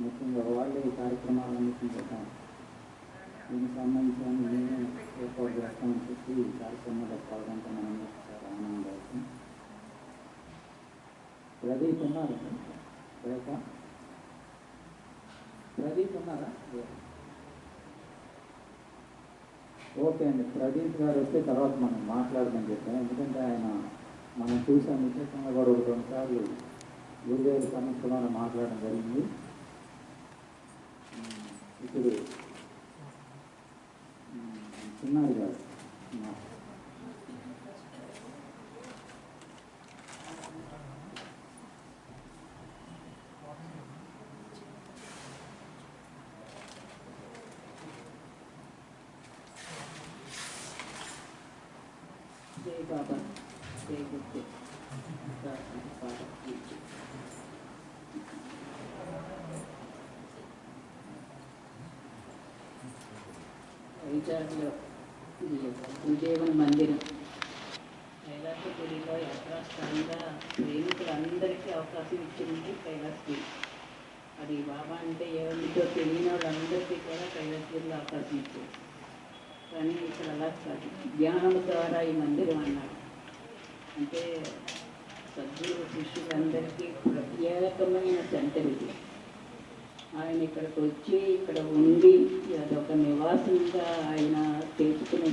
ముఖ్యంగా వాళ్ళే ఈ కార్యక్రమాలన్నింటినీ కూడా దీనికి సంబంధించిన నేను ఏర్పాటు చేస్తామని చెప్పి ఈ కార్యక్రమంలో పాల్గొంటామని చాలా ఆనందం. ప్రదీప్ ఉన్నారు రేఖ, ప్రదీప్ ఉన్నారా? ఓకే అండి, ప్రదీప్ గారు వస్తే తర్వాత మనం మాట్లాడమని చెప్పాం. ఎందుకంటే ఆయన మనం చూసాం విశేషంగా కూడా ఒక 2 సార్లు గురుదేవుల సమస్యలో మాట్లాడడం జరిగింది. ఇప్పుడు చిన్నారు గారు జై బాబా, జై గుర్తు వైజాగ్లో గురుదేవుని మందిరం కైలాసగిరిలో యథాస్థానంగా ప్రేమికులందరికీ అవకాశం ఇచ్చింది కైలాసగిరి. అది బాబా అంటే ఏమిటో తెలియని వాళ్ళందరికీ కూడా కైలాసగిరిలో అవకాశం ఇచ్చారు. కానీ ఇక్కడ అలా కాదు, ధ్యానం ద్వారా ఈ మందిరం అన్నారు. అంటే సద్గురు శిష్యులందరికీ ప్రత్యేకమైన సెంటర్ ఇది. ఆయన ఇక్కడికి వచ్చి ఇక్కడ ఉండి అదొక నివాసంగా ఆయన చేసుకుని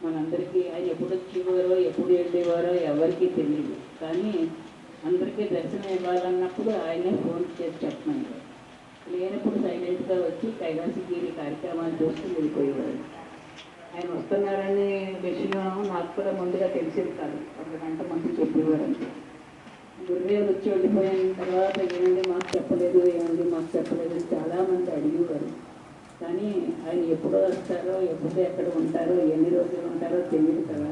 మనందరికీ ఆయన ఎప్పుడు వచ్చేవారో ఎప్పుడు వెళ్ళేవారో ఎవరికీ తెలియదు. కానీ అందరికీ దర్శనం ఇవ్వాలన్నప్పుడు ఆయనే ఫోన్ చేసి చెప్పమని, లేనప్పుడు సైలెంట్గా వచ్చి కైలాసగిరి కార్యక్రమాలు చూస్తూ వెళ్ళిపోయేవారు. ఆయన వస్తున్నారనే విషయం నాకు కూడా ముందుగా తెలిసేది కాదు. 1 గంట ముందు చెప్పేవారు అంతే. గురుదేవులు వచ్చి వెళ్ళిపోయిన తర్వాత ఏమండి మాకు చెప్పలేదు, ఏమండి మాకు చెప్పలేదు అని చాలామంది అడిగేవారు. కానీ ఆయన ఎప్పుడు వస్తారో, ఎప్పుడు ఎక్కడ ఉంటారో, ఎన్ని రోజులు ఉంటారో తెలియదు కదా.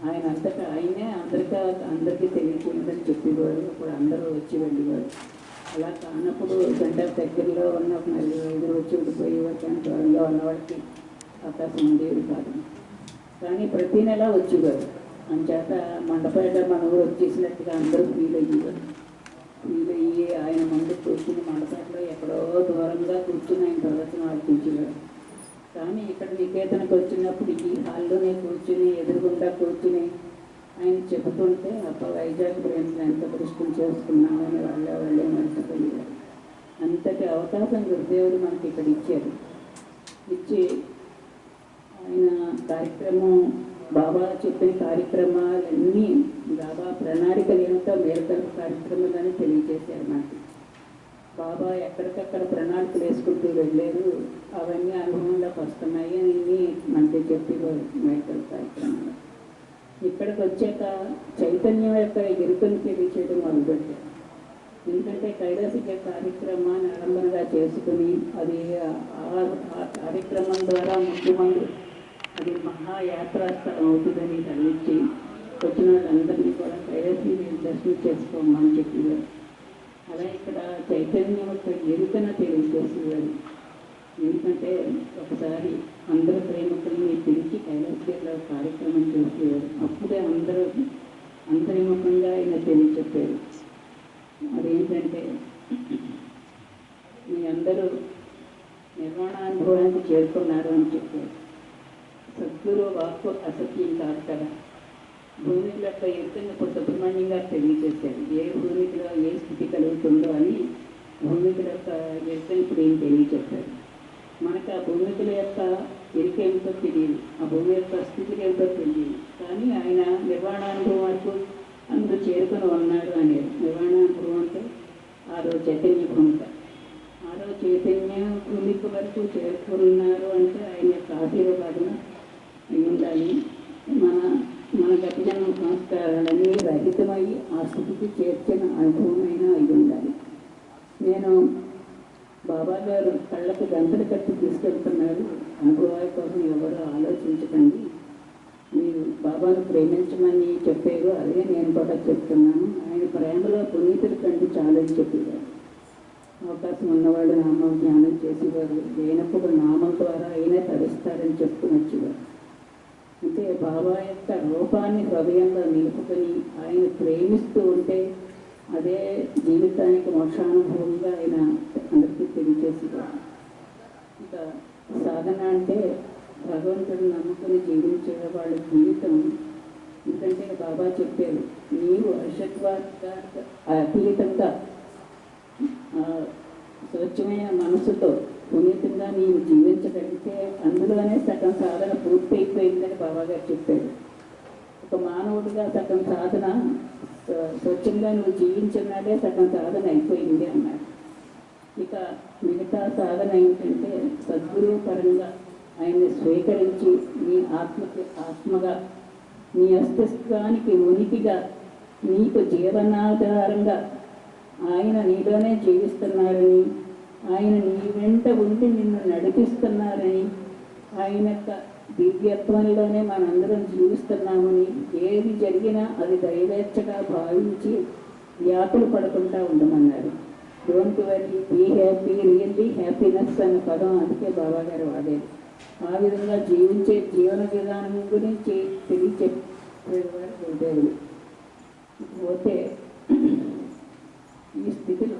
ఆయన అంతటా ఆయనే అందరికీ తెలియకూడదని చెప్పేవారు. అప్పుడు అందరూ వచ్చి వెళ్ళేవారు. అలా కానప్పుడు సెంటర్ దగ్గరలో ఉన్న ఒక 4-5 వచ్చి వెళ్ళిపోయేవారు. కానీ దూరంగా ఉన్నవాడికి అవకాశం ఉండేది కాదు. కానీ ప్రతి నెల వచ్చేవారు. అంచేత మండపేట మన ఊరు వచ్చేసినట్టుగా అందరూ ఫీల్ అయ్యేవారు. ఫీల్ అయ్యి ఆయన ముందు కూర్చుని మండపేటలో ఎక్కడో దూరంగా కూర్చుని ఆయన ప్రదర్శన ఆర్పించేవారు. కానీ ఇక్కడ నికేతనకు వచ్చినప్పుడు ఈ హాల్లోనే కూర్చుని ఎదురుగుండా కూర్చుని ఆయన చెబుతుంటే వైజాగ్ ఫ్రెండ్స్ ఎంత దృష్టి చేసుకున్నామని వాళ్ళే మర్చిపోయారు. అంతటి అవకాశం గురుదేవుడు మనకి ఇక్కడ ఇచ్చారు. ఇచ్చి ఆయన కార్యక్రమం బాబా చెప్పిన కార్యక్రమాలన్నీ బాబా ప్రణాళికలు ఏమిటో మేరకల్ప కార్యక్రమాలని తెలియజేశారు మనకి. బాబా ఎక్కడికక్కడ ప్రణాళికలు వేసుకుంటూ వెళ్ళారు. అవన్నీ అనుభవంలోకి వస్తున్నాయి అని మనకి చెప్పేవారు మేరకల్ప కార్యక్రమాలు. ఇక్కడికి వచ్చాక చైతన్యం యొక్క ఎరుకను తెలియచేయడం మొదలుపెట్టారు. ఎందుకంటే కైలాసిక కార్యక్రమాన్ని ఆడంబరంగా చేసుకుని అది ఆ కార్యక్రమం ద్వారా ముందు అది మహాయాత్రాస్థలం అవుతుందని తగ్గించి వచ్చిన వాళ్ళందరినీ కూడా కైలాసి దర్శనం చేసుకోమని చెప్పేవారు. అలా ఇక్కడ చైతన్యం యొక్క ఎరుకను తెలియజేసేవారు. ఎందుకంటే ఒకసారి అందరూ ప్రేమికుల్ని పిలిచి కైలాసగిరిలో కార్యక్రమం చేసేవారు. అప్పుడే అందరూ అంతర్ముఖంగా ఆయన తెలియచెప్పారు. అదేంటంటే మీ అందరూ నిర్వాణానుభవానికి చేరుకున్నారు అని చెప్పారు. సద్గురు వాక్కు అసత్యం కాదు కదా. భూమికుల యొక్క ఎత్తుని ఇప్పుడు సుబ్రహ్మణ్యం గారు తెలియజేశారు. ఏ భూమికలో ఏ స్థితి కలుగుతుందో అని భూమికుల యొక్క ఎత్తుని ఇప్పుడు ఏం తెలియజెప్పారు. మనకు ఆ భూమికుల యొక్క ఎరుక ఏమిటో తెలియదు, ఆ భూమి యొక్క స్థితికి ఏమిటో తెలియదు. కానీ ఆయన నిర్వాణానుభవం వరకు అందరూ చేరుకొని ఉన్నారు అనేది. నిర్వాణానుభవం అంటే ఆరో చైతన్య భూమిక, ఆరో చైతన్య భూమిక వరకు చేరుకున్నారు అంటే ఆయన యొక్క ఆశీర్వాదం అయి ఉండాలి. మన గతిజన్మ సంస్కారాలన్నీ రహితమై ఆ స్థితికి చేర్చిన అనుభవమైన అయి ఉండాలి. నేను బాబా గారు కళ్ళకు గంటలు కట్టి తీసుకెళ్తున్నారు. అనుభవాల కోసం ఎవరు ఆలోచించకండి, మీరు బాబాను ప్రేమించమని చెప్పారు. అదే నేను కూడా చెప్తున్నాను. ఆయన ప్రేమలో పునీతుల కంటే చాలని చెప్పేవారు. అవకాశం ఉన్నవాడు నామం జ్ఞానం చేసేవారు, లేనప్పుడు నామం ద్వారా అయినా తరిస్తారని చెప్పుకుని వచ్చేవారు. అంటే బాబా యొక్క రూపాన్ని హృదయంలో నిలుపుకొని ఆయన ప్రేమిస్తూ ఉంటే అదే జీవితానికి మోక్షానుభవంగా ఆయన అందరికీ తెలియజేసేవారు. ఇక సాధన అంటే భగవంతుడు నమ్ముకుని జీవించే వాళ్ళ జీవితం. ఎందుకంటే బాబా చెప్పారు, నీవు అశత్వాగా అతీతంగా స్వచ్ఛమైన మనసుతో పునీతంగా నీవు జీవించగలిగితే అందులోనే సగం సాధన పూర్తి అయిపోయిందని బాబాగారు చెప్పారు. ఒక మానవుడిగా సగం సాధన స్వచ్ఛంగా నువ్వు జీవించినాడే సగం సాధన అయిపోయింది అన్నారు. ఇక మిగతా సాధన ఏంటంటే సద్గురువు పరంగా ఆయన్ని స్వీకరించి నీ ఆత్మగా నీ అస్తిత్వానికి ఉనికిగా నీకు జీవనాధారంగా ఆయన నీలోనే జీవిస్తున్నారని, ఆయన నీ వెంట ఉండి నిన్ను నడిపిస్తున్నారని, ఆయన యొక్క దివ్యత్వంలోనే మనందరం జీవిస్తున్నామని, ఏది జరిగినా అది దైవేచ్ఛగా భావించి వ్యాకులు పడకుండా ఉండమన్నారు. Don't worry, be happy, really happiness అన్న పదం అందుకే బాబాగారు వాడేది. ఆ విధంగా జీవించే జీవన విధానం గురించి తెలియచెప్పేవారు గురుదేవులు. పోతే ఈ స్థితిలో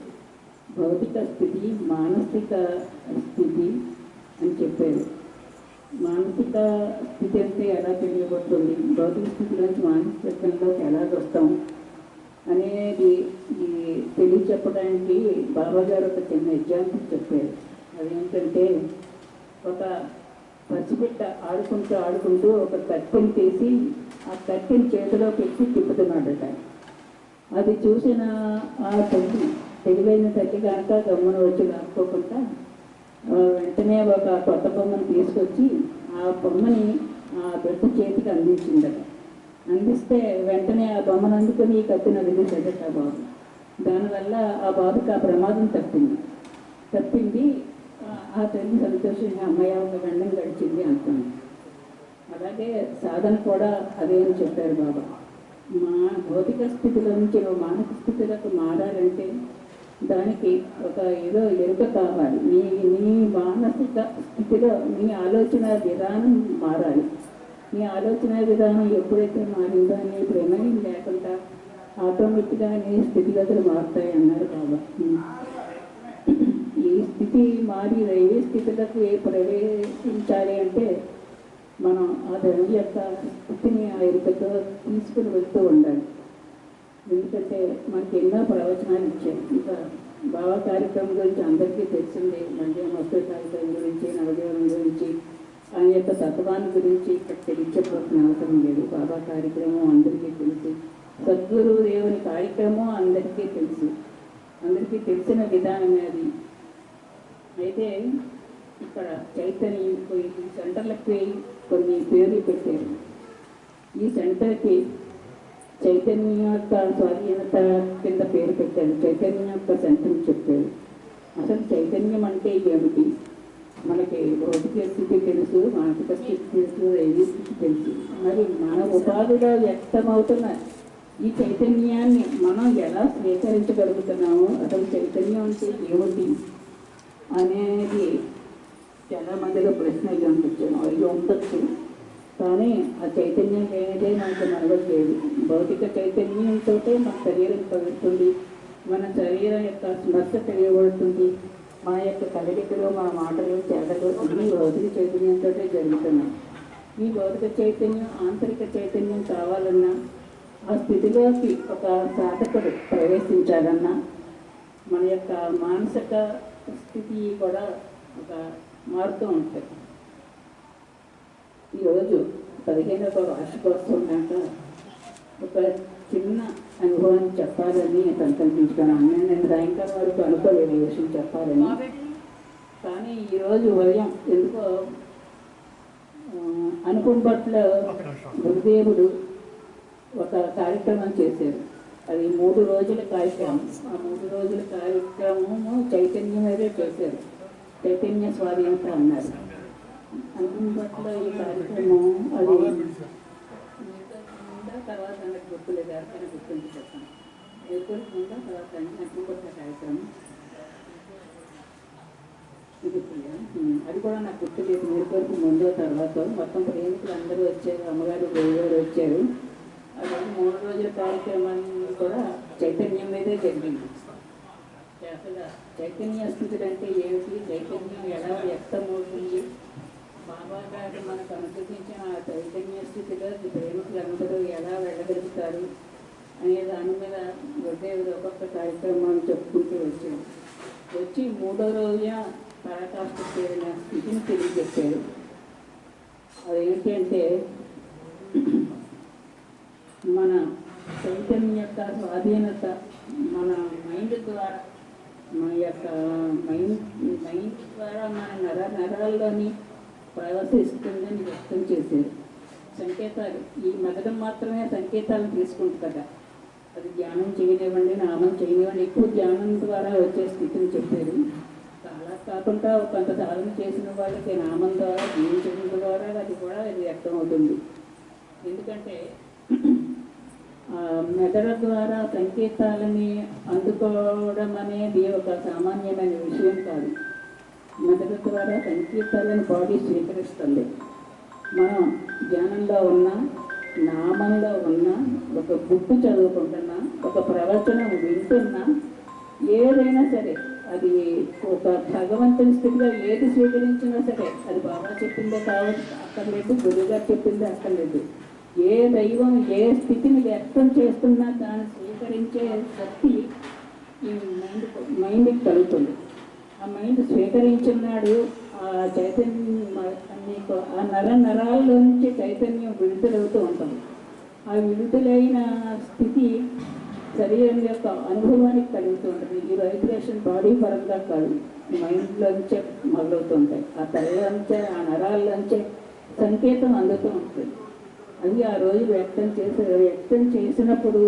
భౌతిక స్థితి, మానసిక స్థితి అని చెప్పారు. మానసిక స్థితి అంటే ఎలా తెలియబడుతుంది, భౌతిక స్థితి నుంచి మానసిక స్థితిలోకి ఎలా వస్తాం అనేది ఈ తెలియచెప్పడానికి బాబాగారు ఒక చిన్న ఎగ్జాంపుల్ చెప్పారు. అదేంటంటే, ఒక పసిబిడ్డ ఆడుకుంటూ ఒక కట్టెని తీసి ఆ కట్టెని చేతిలో పెట్టి తిప్పుతున్నాడట. అది చూసిన ఆ తల్లి, తెలివైన తల్లి కనుక గమ్మున వచ్చి లాక్కోకుండా వెంటనే ఒక కొత్త బొమ్మను తీసుకొచ్చి ఆ బొమ్మని ఆ బిడ్డ చేతికి అందించిందట. అందిస్తే వెంటనే ఆ బొమ్మను అందుకొని ఈ కత్తిని వదిలేసేదట ఆ బాబు. దానివల్ల ఆ బాబుకి ఆ ప్రమాదం తప్పింది. ఆ తల్లి సంతోషంగా అమ్మయ్య ఒక గండం గడిచింది అనుకున్నాను. అలాగే సాధన కూడా అదే అని చెప్పారు బాబా. మా భౌతిక స్థితిలో నుంచి మానసిక స్థితిలోకి మారాలంటే దానికి ఒక ఏదో ఎరుక కావాలి. నీ మానసిక స్థితిలో నీ ఆలోచన విధానం మారాలి. నీ ఆలోచన విధానం ఎప్పుడైతే మారిందో నీ ప్రమేయం లేకుండా ఆటోమేటిక్గా నీ స్థితిగతులు మారుతాయి అన్నారు బాబా. ఈ స్థితి మారి దైవీ స్థితిలోకి ప్రవేశించాలి అంటే మనం ఆ దైవం యొక్క స్థితిని ఆ ఎరుకతో తీసుకుని వెళ్తూ ఉండాలి. ఎందుకంటే మనకి ఎన్నో ప్రవచనాలు ఇచ్చాయి. ఇంకా బాబా కార్యక్రమం గురించి అందరికీ తెలిసిందే. మధ్య మస్తు కార్యక్రమం గురించి, నవదేవం గురించి, ఆయన యొక్క తత్వాన్ని గురించి ఇక్కడ తెలియకపోతున్న అవసరం లేదు. బాబా కార్యక్రమం అందరికీ తెలుసు. సద్గురు దేవుని కార్యక్రమం అందరికీ తెలుసు. అందరికీ తెలిసిన విధానమే అది. అయితే ఇక్కడ చైతన్యం ఈ సెంటర్లకి కొన్ని పేర్లు పెట్టారు. ఈ సెంటర్కి చైతన్యం యొక్క స్వాధీనత కింద పేరు పెట్టారు. చైతన్యం యొక్క సెంటర్ చెప్పారు. అసలు చైతన్యం అంటే ఏమిటి? మనకి భౌతిక స్థితి తెలుసు, మానసిక స్థితి తెలుసు, దైవీ స్థితి తెలుసు. మరి మన ఉపాధిలో వ్యక్తమవుతున్న ఈ చైతన్యాన్ని మనం ఎలా స్వీకరించగలుగుతున్నామో, అసలు చైతన్యం అంటే ఏమిటి అనేది చాలా మందిలో ప్రశ్న అయ్యి ఉండొచ్చు. కానీ ఆ చైతన్యం లేనిదే మనకు మనవలేదు. భౌతిక చైతన్యంతో మన శరీరం కలుగుతుంది, మన శరీరం యొక్క స్మర్శ తెలియబడుతుంది, మా యొక్క కదలికలు, మా మాటలు, చేతలు అన్నీ భౌతిక చైతన్యంతో జరుగుతున్నాయి. ఈ భౌతిక చైతన్యం ఆంతరిక చైతన్యం కావాలన్నా, ఆ స్థితిలోకి ఒక సాధకుడు ప్రవేశించాలన్నా మన యొక్క మానసిక స్థితి కూడా ఒక మారుతూ ఉంటుంది. ఈరోజు 15వ వార్షికోత్సవం కనుక ఒక చిన్న అనుభవాన్ని చెప్పాలని సంకల్పించుకున్నాను. నేను సాయంకాలం వరకు అనుకోలేదు ఈ విషయం చెప్పాలని. కానీ ఈరోజు ఉదయం ఎందుకో అనుకున్న పట్ల గురుదేవుడు ఒక కార్యక్రమం చేశారు. అది 3 రోజుల కార్యక్రమం. ఆ 3 రోజుల కార్యక్రమము చైతన్యం మీదే చేశారు. చైతన్య స్వాధీనత అన్నారు. అనుకున్న పట్ల ఈ కార్యక్రమం అది ఉందా తర్వాత నాకు గుర్తులేదు, ఎవరికైనా గుర్తుంటే చెప్పండి. మేల్కొలుపు ఉందా తర్వాత అగ్నిపత్ర కార్యక్రమం అది కూడా నాకు గుర్తులేదు. మేల్కొలుపు ముందో తర్వాత మొత్తం ప్రేమికులు అందరూ వచ్చారు, అమ్మగారు దేవిగారు వచ్చారు. అది 3 రోజుల కార్యక్రమాన్ని కూడా చైతన్యం మీదే జరిగింది. అసలు చైతన్య స్థితులు అంటే ఏమిటి, చైతన్యం ఎలా వ్యక్తమవుతుంది, బాబా గారు మనకు అనుగ్రహించిన ఆ చైతన్య స్థితిలో ప్రేమికులందరూ ఎలా వెళ్ళగలుగుతారు అనే దాని మీద గురుదేవుడు ఒక్కొక్క కార్యక్రమాలు చెప్పుకుంటూ వచ్చి 3వ రోజున పరాకాష్ఠ చేరిన స్థితిని తెలియజెప్పారు. అదేంటంటే మన చైతన్యం యొక్క స్వాధీనత మన మైండ్ ద్వారా, మన యొక్క మైండ్ ద్వారా మన నరాల్లోని ప్రవశిస్తుందని వ్యక్తం చేశారు. సంకేతాలు ఈ మెదడు మాత్రమే సంకేతాలను తీసుకుంటుంది కదా, అది ధ్యానం చేయనివ్వండి, నామం చేయనివ్వండి, ఎక్కువ ధ్యానం ద్వారా వచ్చే స్థితిని చెప్పారు. అలా కాకుండా కొంత సాధన చేసిన వాళ్ళకి నామం ద్వారా జీవించడం ద్వారా అది కూడా అది వ్యక్తమవుతుంది. ఎందుకంటే మెదడు ద్వారా సంకేతాలని అందుకోవడం అనేది ఒక సామాన్యమైన విషయం కాదు. మెదడు ద్వారా సంకేతాలను బాడీ స్వీకరిస్తుంది. మనం ధ్యానంలో ఉన్నా, నామంలో ఉన్నా, ఒక బుక్ చదువుకుంటున్నా, ఒక ప్రవచనం వింటున్నా, ఏదైనా సరే అది ఒక భగవంతుని స్థితిలో ఏది స్వీకరించినా సరే, అది బాబా చెప్పిందే కావచ్చు అక్కర్లేదు, గురువుగారు చెప్పిందే అక్కర్లేదు, ఏ దైవం ఏ స్థితిని వ్యక్తం చేస్తున్నా దాన్ని స్వీకరించే శక్తి ఈ మైండ్కి కలుగుతుంది. ఆ మైండ్ స్వీకరించినాడు ఆ చైతన్యం, ఆ నరాల్లోంచి చైతన్యం విడుదలవుతూ ఉంటుంది. ఆ విడుదలైన స్థితి శరీరం యొక్క అనుభవానికి కలుగుతూ ఉంటుంది. ఈ వైబ్రేషన్ బాడీ పరంగా కాదు, మైండ్లోంచే మొదలవుతుంటాయి. ఆ తల్లిలోంచే, ఆ నరాల్లోంచే సంకేతం అందుతూ ఉంటుంది. అది ఆ రోజు వ్యక్తం చేసినప్పుడు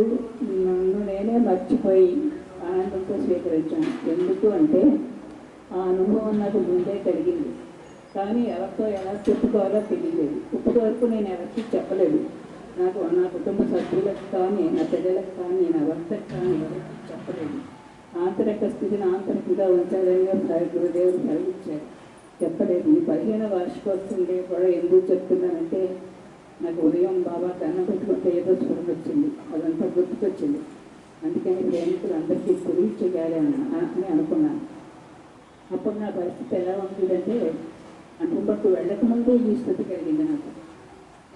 నన్ను నేనే మర్చిపోయి ఆనందంతో స్వీకరించాను. ఎందుకు అంటే ఆ అనుభవం నాకు ముందే కలిగింది, కానీ ఎవరితో ఎలా చెప్పుకోవాలో తెలియలేదు. ఇప్పటి వరకు నేను ఎవరికి చెప్పలేదు. నా కుటుంబ సభ్యులకు కానీ, నా పిల్లలకు కానీ, నా భర్తకు కానీ ఎవరికి చెప్పలేదు. ఆంతరిక స్థితిని ఆంతరికంగా ఉంచాలని గురుదేవుడు కలిగించారు. చెప్పలేదు. ఈ 15వ వార్షికోత్సవం కూడా ఎందుకు చెప్తున్నానంటే, నాకు ఉదయం బాబా కన్నం పెట్టుకుంటే ఏదో స్వరం వచ్చింది, అదంతా గుర్తుకొచ్చింది. అందుకని ప్రేమికులు అందరికీ గురి చేయాలి అని అనుకున్నాను. అప్పుడు నా పరిస్థితి ఎలా ఉంటుందంటే, అనుకుంటూ వెళ్ళకముందే ఈ స్థితి కలిగింది నాకు.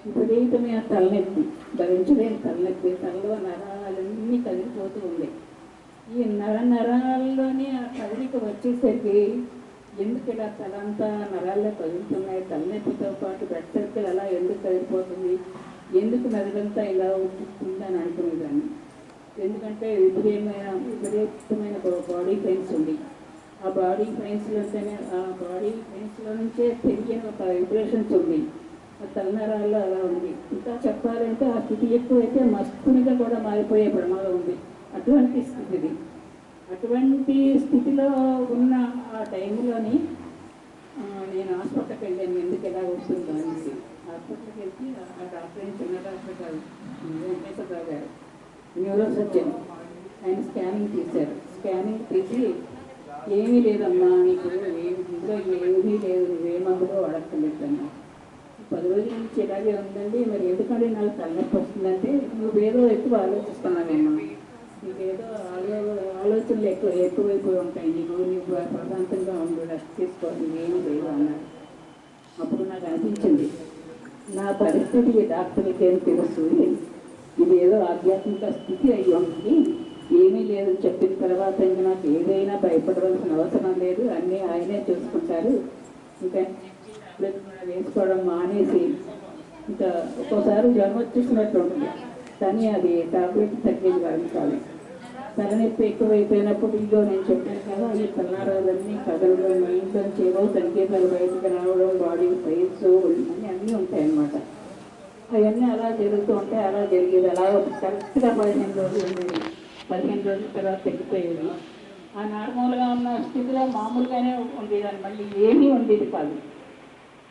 విపరీతమైన తలనొప్పి, భరించలేని తలనొప్పి, తలలో నరాలన్నీ కదిలిపోతూ ఉన్నాయి. ఈ నరాల్లోనే ఆ కదలిక వచ్చేసరికి ఎందుకు ఇలా తలంతా నరాల్లో కదులుతున్నాయి, తలనొప్పితో పాటు బ్లడ్ సర్కిల్ అలా ఎందుకు కదిలిపోతుంది, ఎందుకు మెదడంతా ఇలా ఉంటుంది అని అనుకునేదాన్ని. ఎందుకంటే విపరీతమైన బాడీ పెయిన్స్ ఉంది. ఆ బాడీ పెయిన్స్లో నుంచే తెలియని ఒక వైబ్రేషన్స్ ఉంది. ఆ తలనరాల్లో అలా ఉంది. ఇంకా చెప్పాలంటే ఆ స్థితి ఎక్కువైతే మస్తునిగా కూడా మారిపోయే ప్రమాదం ఉంది. అటువంటి స్థితిలో ఉన్న ఆ టైంలోని నేను హాస్పిటల్కి వెళ్ళాను. ఎందుకు ఎలా వస్తుందో అనేసి హాస్పిటల్కి వెళ్తే ఆ డాక్టర్ చిన్న డాక్టర్ కాదు, వెంకటేశ్వరరావు గారు, న్యూరో సర్జన్. ఆయన స్కానింగ్ తీశారు. స్కానింగ్ తీసి ఏమీ లేదమ్మా, నీకు ఇందులో ఏమీ లేదు, నువ్వే మందులో వాడక్కర్లేదు అన్నా. 10 రోజుల నుంచి ఇలాగే ఉందండి, మరి ఎందుకంటే నాకు తలనొప్పి వస్తుందంటే, నువ్వేదో ఎక్కువ ఆలోచిస్తున్నావేమో, నీకేదో ఆలోచనలు ఎక్కువైపోయి ఉంటాయి, నీకు ప్రశాంతంగా ఉండు, రెస్ట్ తీసుకోవాలి, ఏమీ లేదు అన్నారు. అప్పుడు నాకు అనిపించింది, నా పరిస్థితి డాక్టర్లకి ఏం తెలుసు, ఇది ఏదో ఆధ్యాత్మిక స్థితి అయ్యి ఉంటుంది, ఏమీ లేదని చెప్పిన తర్వాత ఇంకా నాకు ఏదైనా భయపడవలసిన అవసరం లేదు, అన్నీ ఆయనే చూసుకుంటారు, ఇంకా వేసుకోవడం మానేసి, ఇంకా ఒక్కోసారి జ్వరం వచ్చేసినట్టు ఉంటుంది, కానీ అది టాబ్లెట్ తగ్గేది కాదు. తలనొప్పి ఎక్కువైపోయినప్పుడు ఇదో నేను చెప్పాను కదా, ఈ తలనరాలన్నీ కదలడం, మైండ్లోంచి ఏవో సంకేతాలు బయటకు రావడం, బాడీ సైన్స్ అన్నీ ఉంటాయన్నమాట. అవన్నీ అలా జరుగుతూ ఉంటాయి. అలా జరిగేది అలా కరెక్ట్గా 15 రోజులు ఉండేది. 15 రోజుల తర్వాత తగ్గిపోయేది. ఆ నార్మల్గా ఉన్న స్థితిలో మామూలుగానే ఉండేదాన్ని, మళ్ళీ ఏమీ ఉండేది కాదు.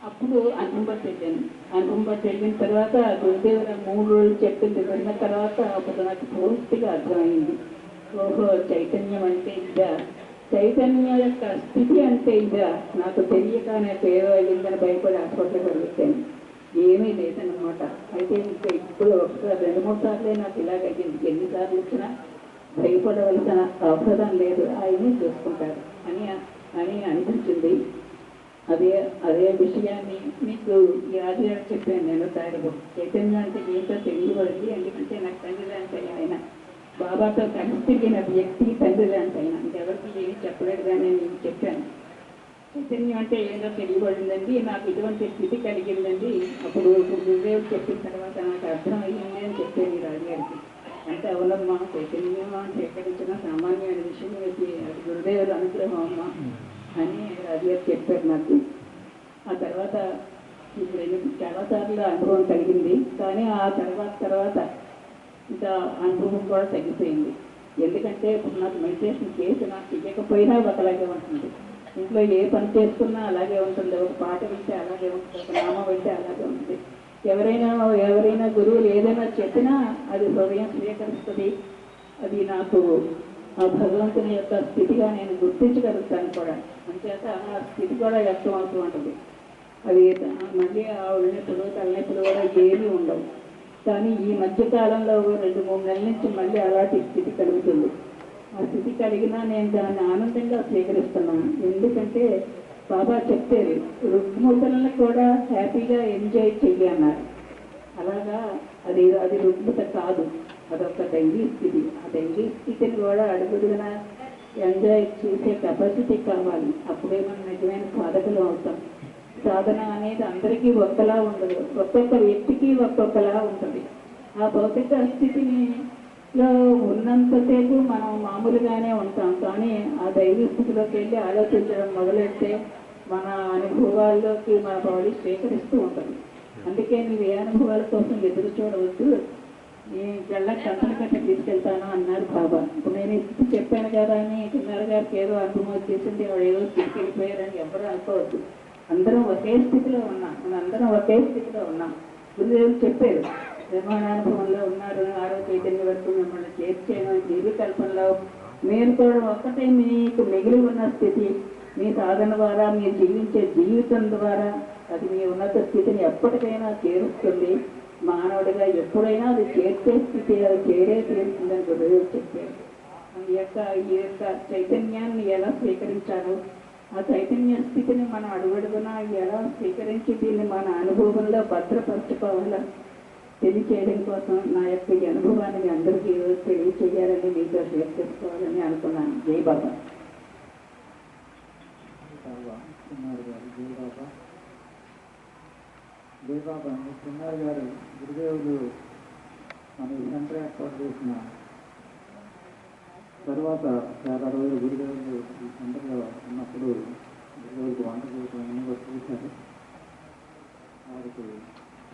అప్పుడు అనుభూతి వెళ్ళాను. అనుభూతి వెళ్ళిన తర్వాత గురుదేవుల 3 రోజులు చెప్పింది విన్న తర్వాత అప్పుడు నాకు పూర్తిగా అర్థమైంది. ఓహో, చైతన్యం అంటే ఇదా, చైతన్యం యొక్క స్థితి అంటే ఇదా. నాకు తెలియక నాకు ఏదో అయిందని భయపడి హాస్పిటల్కి వెళ్ళిపోయాను. ఏమీ లేదన్నమాట. అయితే ఇంకా ఇప్పుడు ఒకసారి 2-3 సార్లే నాకు ఇలాగైంది. ఎన్నిసార్లు వచ్చినా భయపడవలసిన అవసరం లేదు, ఆయన్ని చూసుకుంటారు అని అనిపించింది. అదే విషయాన్ని మీకు ఈ రాజుగారు చెప్పాను నేను. దారిలో చైతన్యం అంటే ఏంటో తెలియబడింది. ఎందుకంటే నాకు తండ్రి లాంటి ఆయన, బాబాతో కలిసి తిరిగిన వ్యక్తి తండ్రి లాంటి ఆయన. ఇంకెవరికి ఏమి చెప్పలేదు కానీ నేను చెప్పాను. చైతన్యం అంటే ఏంటో తెలియబడిందండి, నాకు ఇటువంటి స్థితి కలిగిందండి. అప్పుడు గురుదేవుడు చెప్పిన తర్వాత నాకు అర్థమయ్యింది అని చెప్పాను ఈ రాజుగారికి. అంటే అవునమ్మా, చైతన్యం అంటే ఎక్కడిచ్చినా సామాన్యమైన విషయం, అది గురుదేవుల అనుగ్రహం అమ్మ అని రాజుగారు చెప్పారు నాకు. ఆ తర్వాత చాలాసార్లు అనుభవం కలిగింది. కానీ ఆ తర్వాత ఇంకా అనుభవం కూడా తగ్గిపోయింది. ఎందుకంటే ఇప్పుడు నాకు మెడిటేషన్ చేసినా చెయ్యకపోయినా ఒకలాగే ఉంటుంది. ఇంట్లో ఏ పని చేసుకున్నా అలాగే ఉంటుంది. ఒక పాట వింటే అలాగే ఉంటుంది, ఒక నామం వింటే అలాగే ఉంటుంది. ఎవరైనా గురువులు ఏదైనా చెప్పినా అది హృదయం స్వీకరిస్తుంది. అది నాకు ఆ భగవంతుని యొక్క స్థితిగా నేను గుర్తించగలుగుతాను కూడా. అంచేత ఆ స్థితి కూడా వ్యక్తం అవుతూ ఉంటుంది. అది మళ్ళీ ఆ ఒళ్ళెప్పుడు తలనొప్పులు కూడా ఏమీ ఉండవు. కానీ ఈ మధ్యకాలంలో 2-3 నెలల నుంచి మళ్ళీ అలాంటి స్థితి కలుగుతుంది. ఆ స్థితి కలిగినా నేను దాన్ని ఆనందంగా స్వీకరిస్తున్నాను. ఎందుకంటే బాబా చెప్పేది రుగ్మతలను కూడా హ్యాపీగా ఎంజాయ్ చెయ్యి అన్నారు. అలాగా అది రుగ్మత కాదు, అదొక దైవీ స్థితి. ఆ దైవీ స్థితిని కూడా అడుగుడుగున ఎంజాయ్ చేసే కెపాసిటీ కావాలి. అప్పుడే మనం నిజమైన సాధకులు అవుతాం. సాధన అనేది అందరికీ ఒక్కలా ఉండదు, ఒక్కొక్క వ్యక్తికి ఒక్కొక్కలా ఉంటుంది. ఆ భౌతిక స్థితిని ఉన్నంతసేపు మనం మామూలుగానే ఉంటాం. కానీ ఆ దైవీ స్థితిలోకి వెళ్ళి ఆలోచించడం మొదలెడితే మన అనుభవాల్లోకి మన బాడీ స్వీకరిస్తూ ఉంటుంది. అందుకే నువ్వు ఏ అనుభవాల కోసం ఎదురు చూడవద్దు, నీ కళ్ళ కంటల కట్ట తీసుకెళ్తాను అన్నారు బాబా. ఇప్పుడు నేను ఇప్పుడు చెప్పాను కదా అని చిన్నారు గారికి ఏదో అనుభవం వచ్చేసింది, వాడు ఏదో తీసుకెళ్ళిపోయారని ఎవరు అనుకోవద్దు. అందరం ఒకే స్థితిలో ఉన్నాం, మనందరం ఒకే స్థితిలో ఉన్నాం. గురుదేవులు చెప్పారు, నిర్మాణానుభవంలో ఉన్నారు, ఆరో చైతన్య వరకు మిమ్మల్ని చేర్చేను. నిర్వికల్పంలో మీరు కూడా ఒక్కటే మీకు మిగిలి ఉన్న స్థితి. మీ సాధన ద్వారా మీరు జీవించే జీవితం ద్వారా అది మీ ఉన్నత స్థితిని ఎప్పటికైనా చేరుస్తుంది. మానవుడిగా ఎప్పుడైనా అది చేర్చే స్థితి, అది చేరే తీరుతుందని గురుదేవులు చెప్పారు. ఈ యొక్క చైతన్యాన్ని ఎలా స్వీకరించాలో, ఆ చైతన్య స్థితిని మనం అడుగడుగునా ఎలా స్వీకరించి దీన్ని మన అనుభవంలో భద్రపరచుకోవాలో తెలియచేయడం కోసం నా యొక్క ఈ అనుభవాన్ని మీ అందరికీ తెలియచేయాలని, మీతో షేర్ చేసుకోవాలని అనుకున్నాను. జై బాబా. జై బాబా. చిన్నారు గారు గురుదేవులు మన సెంటర్ ఏర్పాటు చేసిన తర్వాత చాలా రోజులు గురుదేవులు ఈ సెంటర్లో ఉన్నప్పుడు గురుదేవులకు వంట చేయడం అన్నీ కూడా చూశారు. వారికి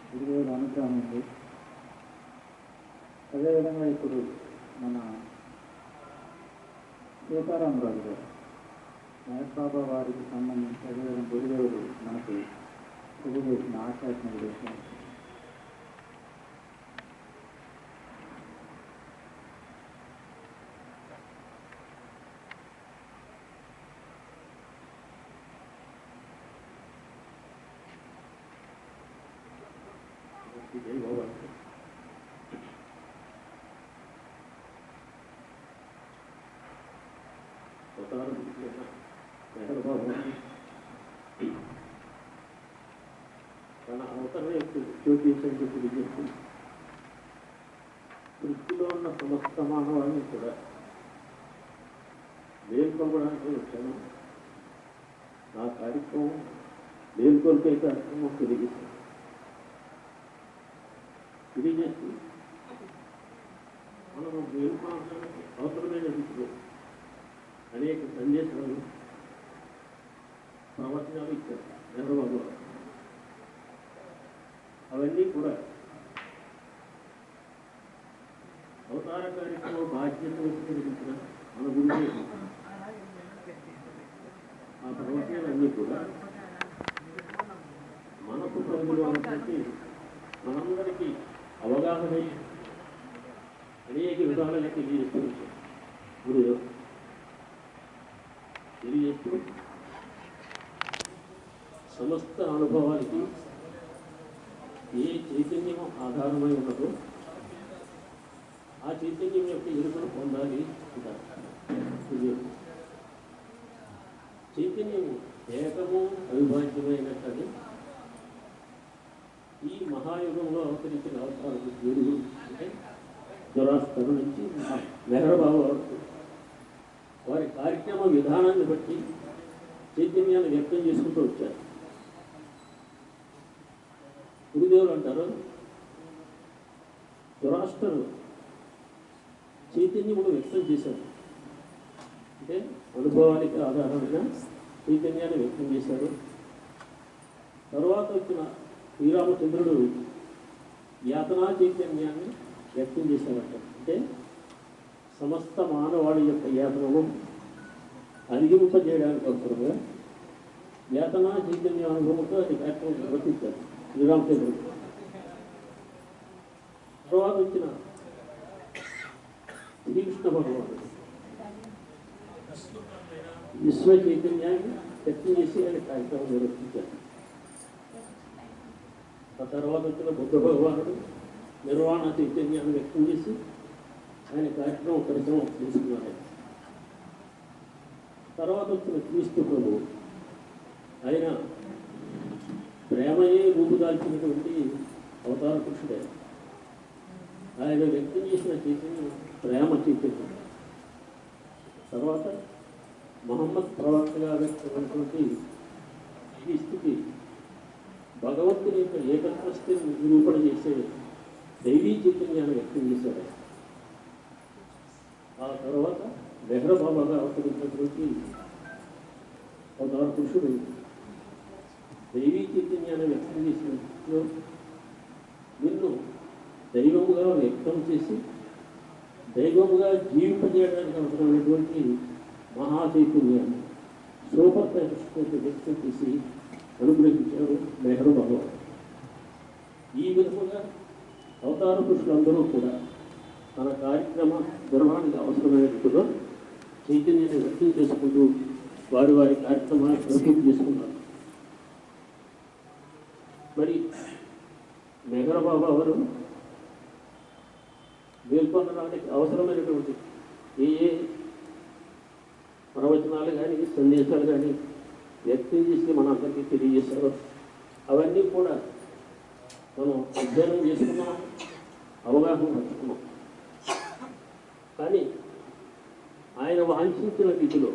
గురుదేవుల అనుగ్రహం ఉంది. అదేవిధంగా ఇప్పుడు మన సీతారామరాజు గారు మహేష్ బాబా వారికి సంబంధించి అదేవిధంగా గురుదేవులు మనకు తెలియజేసిన ఆధ్యాత్మిక విషయం. తన అవసరమే చూపించని చెప్పి విజ్ఞప్తి. సృష్టిలో ఉన్న సమస్త మానవాళ్ళని కూడా మేల్కొల్పడానికి వచ్చాను. నా కార్యక్రమం మేల్కొల్పే కార్యక్రమం తెలియజేసి మనము మేల్కొనడానికి అవసరమైన రీతిలో అనేక సందేశాలు, ప్రవచనాలు ఇచ్చారు చంద్రబాబు. అవన్నీ కూడా అవతార కార్యక్రమం బాధ్యత స్వీకరించిన మన గురించి ఆ ప్రవచనాలన్నీ కూడా ఉన్నటువంటి మనందరికీ అవగాహన అనేక విధాలుగా తెలియజేస్తూ గురువు తెలియజేస్తూ సమస్త అనుభవానికి ఏ చైతన్యం ఆధారమై ఉన్నదో ఆ చైతన్యం యొక్క ఎరుకను పొందాలి అంటారు. చైతన్యము ఏకము అవిభాజ్యమైనట్టు ఈ మహాయుగంలో అవతరించిన అవతారాలు ఏడుగురు అంటే దురాస్తరు నుంచి మెహరబాబు వరకు వారి కార్యక్రమ విధానాన్ని బట్టి చైతన్యాన్ని వ్యక్తం చేసుకుంటూ వచ్చారు. గురుదేవులు అంటారు దురాష్టరు చైతన్యమును వ్యక్తం చేశారు. అంటే అనుభవానికి ఆధారమైన చైతన్యాన్ని వ్యక్తం చేశారు. తర్వాత వచ్చిన శ్రీరామచంద్రుడు యాతనా చైతన్యాన్ని వ్యక్తం చేశారట. అంటే సమస్త మానవాళి యొక్క యాతనను అధిగమింపజేయడానికి అవసరంగా యాతనా చైతన్య అనుభవంతో అది కార్యక్రమం నిర్వర్తించారు శ్రీరామచంద్రుడు. తర్వాత వచ్చిన శ్రీకృష్ణ భగవానుడు విశ్వ చైతన్యాన్ని వ్యక్తం చేసి ఆయన కార్యక్రమం నిర్వర్తించారు. ఆ తర్వాత వచ్చిన బుద్ధ భగవానుడు నిర్వాణ చైతన్యాన్ని వ్యక్తం చేసి ఆయన కార్యక్రమం తీసుకున్నారు. తర్వాత వచ్చిన క్రీస్తు ప్రభువు ఆయన ప్రేమయే రూపుదాల్చినటువంటి అవతార పురుషుడే. ఆయన వ్యక్తం చేసిన చైతన్యం ప్రేమ చైతన్యం. తర్వాత మహమ్మద్ ప్రవక్తగా వ్యక్తమైనటువంటి ఈ స్థితి భగవంతుని యొక్క ఏకత్వస్థితిని నిరూపణ చేసే దైవీ చైతన్యాన్ని వ్యక్తం చేశారు. ఆ తర్వాత మెహరబాబాగా అవతరించినటువంటి అవతార పురుషుడు దైవీ చైతన్యాన్ని వ్యక్తం చేసిన నిన్ను దైవముగా వ్యక్తం చేసి దైవముగా జీవింపజేయడానికి అవసరమైనటువంటి మహా చైతన్యాన్ని సూపర్ ప్రతిష్ఠతో వ్యక్తం చేసి అనుగ్రహించారు మెహరబాబా. ఈ విధముగా అవతార పురుషులందరూ కూడా తన కార్యక్రమ నిర్వహణకు అవసరమైనట్టుగా చైతన్యాన్ని వ్యక్తం చేసుకుంటూ వారి వారి కార్యక్రమాన్ని ప్రసిద్ధి చేసుకున్నారు. మరి మెహరబాబా వారు మేల్కొనడానికి అవసరమైనటువంటి ఏ ప్రవచనాలు కానీ సందేశాలు కానీ వ్యక్తం చేసి మన అందరికీ తెలియజేశారు. అవన్నీ కూడా మనం అధ్యయనం చేసుకున్నాం, అవగాహన పంచుకున్నాం. కానీ ఆయన వాంఛించిన రీతిలో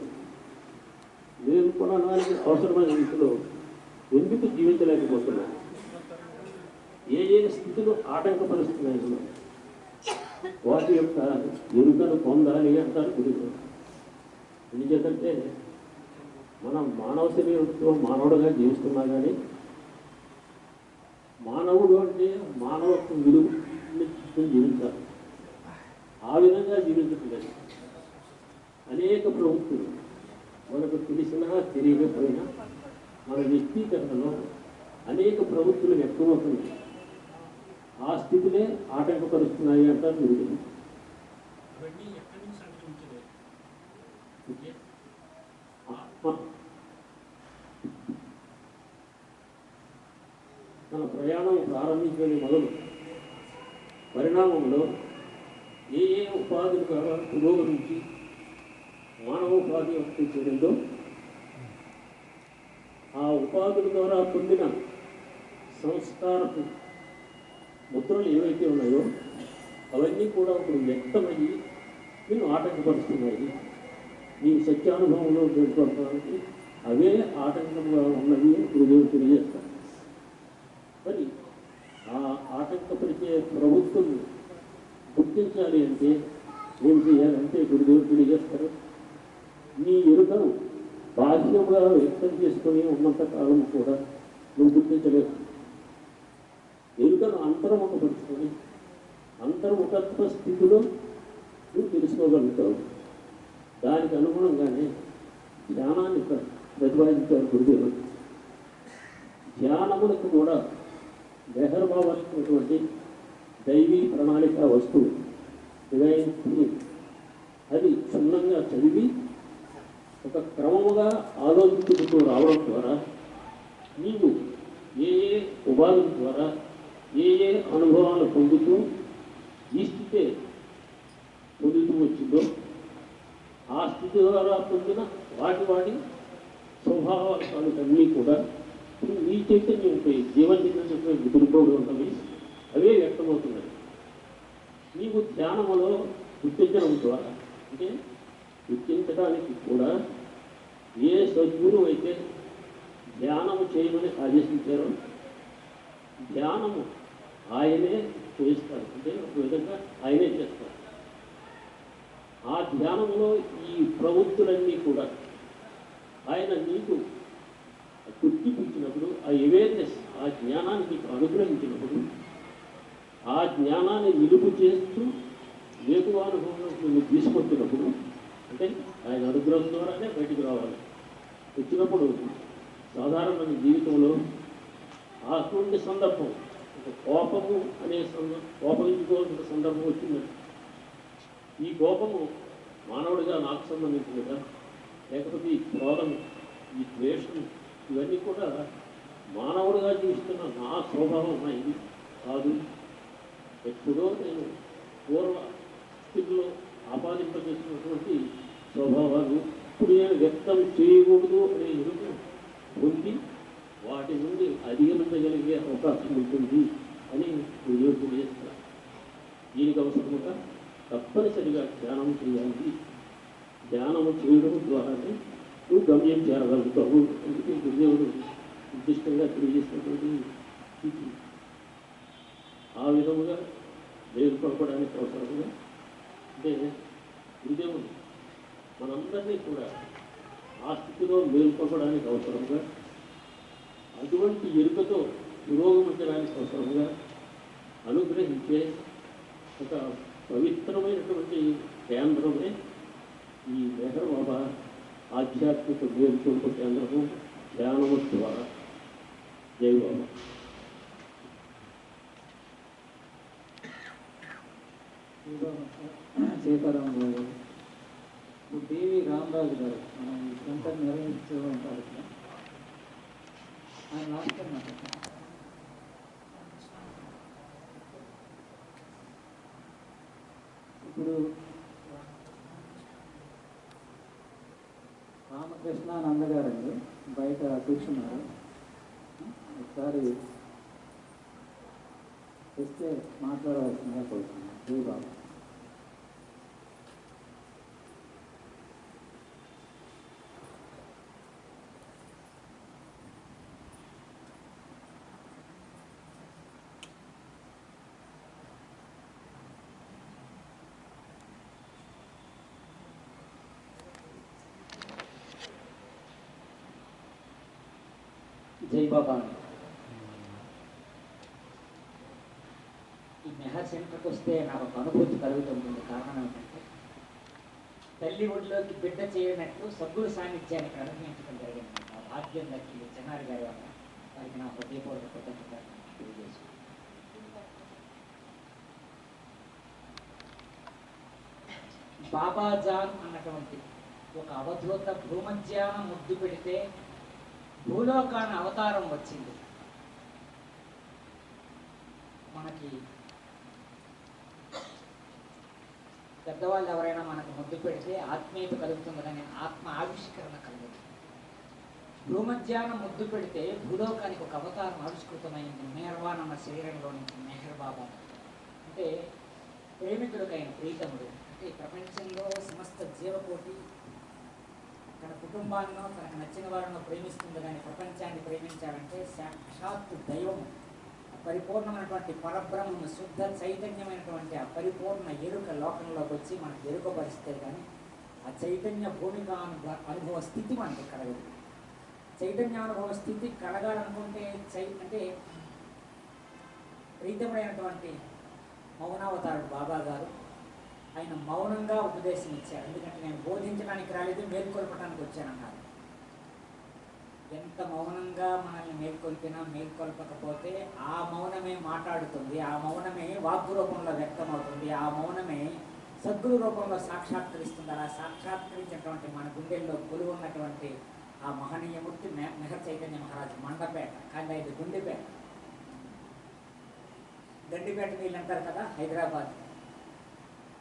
మేల్కొనడానికి అవసరమైన రీతిలో ఎందుకు జీవించలేకపోతున్నాం, ఏ స్థితిలో ఆటంకపరుస్తున్నాయి వాటి యొక్క ఎరుకను పొందాలి అంటారు గురువు. ఎందుకంటే మనం మానవ శరీరంతో మానవుడుగా జీవిస్తున్నా కానీ మానవుడు అంటే మానవత్వం విలువ జీవించాలి. ఆ విధంగా జీవించట్లేదు. అనేక ప్రవృత్తులు మనకు తెలిసినా తెలియకపోయినా మన వ్యక్తీకరణలో అనేక ప్రవృత్తులు వ్యక్తమవుతున్నాయి. ఆ స్థితినే ఆటంకపరుస్తున్నాయి అంటారు గురువు. అవన్నీ ఎక్కడి నుంచి సంక్రమించలేదు. ఆత్మ తన ప్రయాణం ప్రారంభించని మొదలు పరిణామంలో ఏ ఉపాధులు ద్వారా పురోగమించి మానవ ఉపాధి వస్తూ చేరిందో ఆ ఉపాధుల ద్వారా పొందిన సంస్కారపు ముద్రలు ఏవైతే ఉన్నాయో అవన్నీ కూడా ఇప్పుడు వ్యక్తమయ్యి నిన్ను ఆటంకపరుస్తున్నాయి. నీ సత్యానుభవంలో తెలుసుకోవడానికి అవే ఆటంకంగా ఉన్నవి గురుదేవుడు తెలియజేస్తారు. మరి ఆ ఆటంకపరిచే ప్రభుత్వం గుర్తించాలి అంటే ఏం చేయాలంటే గురుదేవుడు తెలియజేస్తారు. నీ ఎరుకను బాహ్యంగా వ్యక్తం చేసుకొని ఉన్నంత కాలం కూడా నువ్వు గుర్తించలేదు. ఎరుకను అంతర్ముఖపరుచుకొని అంతర్ముఖత్వ స్థితిలో నువ్వు తెలుసుకోగలుగుతావు. దానికి అనుగుణంగానే ధ్యానాన్ని ప్రతిపాదించారు గురుదేవుడు. ధ్యానములకు కూడా మెహర్ బాబా అనేటువంటి దైవీ ప్రణాళిక వస్తువు డివైన్ థీమ్ అది క్షుణ్ణంగా చదివి ఒక క్రమముగా ఆలోచించుకుంటూ రావడం ద్వారా నీవు ఏ ఏ ఉపాధుల ద్వారా ఏ ఏ అనుభవాలు పొందుతూ ఈ స్థితే పొందుతూ వచ్చిందో ఆ స్థితి ద్వారా పొందిన వాటి స్వభావాలన్నీ కూడా నీ చైతన్యం ఉంటాయి, జీవచైతన్యంపై ఎదుర్కోవడం ఉన్నవి అవే వ్యక్తమవుతున్నాయి. నీవు ధ్యానములో గుర్తించడం ద్వారా అంటే గుర్తించడానికి కూడా ఏ సద్గురువు అయితే ధ్యానము చేయమని ఆదేశించారో ధ్యానము ఆయనే చేస్తారు, అంటే ఒక విధంగా ఆయనే చేస్తారు. ఆ ధ్యానంలో ఈ ప్రవృత్తులన్నీ కూడా ఆయన నీకు గుర్తించినప్పుడు ఆ అవేర్నెస్ ఆ జ్ఞానాన్ని నీకు అనుగ్రహించినప్పుడు ఆ జ్ఞానాన్ని నిలుపు చేస్తూ వేకువానుభవంలో నువ్వు తీసుకొచ్చినప్పుడు అంటే ఆయన అనుగ్రహం ద్వారానే బయటికి రావాలి. వచ్చినప్పుడు సాధారణ జీవితంలో అటువంటి సందర్భం ఒక కోపము అనే కోపగించుకోవాల్సిన సందర్భం వచ్చిందండి. ఈ కోపము మానవుడిగా నాకు సంబంధించినదా లేకపోతే ఈ క్రోధం ఈ ద్వేషం ఇవన్నీ కూడా మానవుడిగా జీవిస్తున్న నా స్వభావం ఇది కాదు. ఎప్పుడో నేను పూర్వ స్థితిలో ఆపాదింపజేసినటువంటి స్వభావాలు ఇప్పుడు నేను వ్యక్తం చేయకూడదు అనే ఎరుక పొంది వాటి నుండి అధిగమించగలిగే అవకాశం ఉంటుంది అని యోచన చేస్తాను. దీనికి అవసరముగా తప్పనిసరిగా ధ్యానం చేయాలి. ధ్యానము చేయడం ద్వారానే నువ్వు గమ్యం చేరగలుగుతావు. అందుకే గురుదేవుడు నిర్దిష్టంగా తెలియజేసినటువంటి స్థితి ఆ విధముగా మేలుకొల్పడానికి అవసరంగా అంటే గురుదేవుడు మనందరినీ కూడా ఆ స్థితిలో మేలుకొల్పడానికి అవసరంగా అటువంటి ఎరుకతో పురోగమించడానికి అవసరంగా అనుగ్రహించే ఒక పవిత్రమైనటువంటి కేంద్రమే ఈ మెహర్ బాబా ఆధ్యాత్మిక మేలుకొల్పు కేంద్రము ధ్యానము ద్వారా. జై బాబా. సీతారాం గారు ఇప్పుడు డివి రామరాజు గారు మనం ఈ సెంటర్ నిర్వహించే ఉంటారు ఇక్కడ. ఆయన లాస్ట్ టైం మాట్లాడతారు. ఇప్పుడు రామకృష్ణానంద గారండి బయట కూర్చున్నారు. ఒకసారి వస్తే మాట్లాడవలసిందిగా కోరుతున్నాను. జై బాబా. జై బాబా. ఈ మెహర్ సెంటర్కి వస్తే నాకు ఒక అనుభూతి కలుగుతుంటుంది. కారణం ఏంటంటే తల్లి ఒడిలోకి బిడ్డ చేయనట్లు సద్గురు సాన్నిధ్యానికి అనుభవించడం జరిగింది. ఆ భాగ్యం దక్కింది చెన్నారి గారి వల్ల. వారికి నా హృదయపూర్వక కృతజ్ఞతలు తెలియజేసి బాబాజాన్ అన్నటువంటి ఒక అవధూత భూమధ్యాన ముద్దు పెడితే భూలోకాన అవతారం వచ్చింది. మనకి పెద్దవాళ్ళు ఎవరైనా మనకు ముద్దు పెడితే ఆత్మీయత కలుగుతుంది కానీ ఆత్మ ఆవిష్కరణ కలుగుతుంది. భూమధ్యానం ముద్దు పెడితే భూలోకానికి ఒక అవతారం ఆవిష్కృతమైంది. మెహర్వాన్ అన్న శరీరంలో నుంచి మెహర్ బాబా అంటే ప్రేమికుడికైన ప్రీతముడు. అంటే ప్రపంచంలో సమస్త జీవకోటి తన కుటుంబాన్నో తనకు నచ్చిన వారినో ప్రేమిస్తుంది కానీ ప్రపంచాన్ని ప్రేమించాలంటే సాక్షాత్తు దైవము పరిపూర్ణమైనటువంటి పరబ్రహ్మము శుద్ధ చైతన్యమైనటువంటి ఆ పరిపూర్ణ ఎరుక లోకంలోకి వచ్చి మనకు ఎరుకపరిస్తే కానీ ఆ చైతన్య భూమిక అనుభవ స్థితి మనకి కలగదు. చైతన్యానుభవ స్థితి కలగాలనుకుంటే అంటే ప్రీతముడైనటువంటి మౌనావతారుడు బాబా గారు ఆయన మౌనంగా ఉపదేశం ఇచ్చారు. ఎందుకంటే నేను బోధించడానికి రాలేదు, మేల్కొల్పడానికి వచ్చానన్నారు. ఎంత మౌనంగా మనల్ని మేల్కొల్పినా మేల్కొల్పకపోతే ఆ మౌనమే మాట్లాడుతుంది, ఆ మౌనమే వాగ్గు రూపంలో వ్యక్తమవుతుంది, ఆ మౌనమే సద్గురు రూపంలో సాక్షాత్కరిస్తుంది. అలా సాక్షాత్కరించినటువంటి మన గుండెల్లో కొలువు ఉన్నటువంటి ఆ మహనీయమూర్తి మెహర్ చైతన్య మహారాజు మండపేట, కానీ ఇది గుండెపేట. గండిపేట వీళ్ళు అంటారు కదా హైదరాబాద్,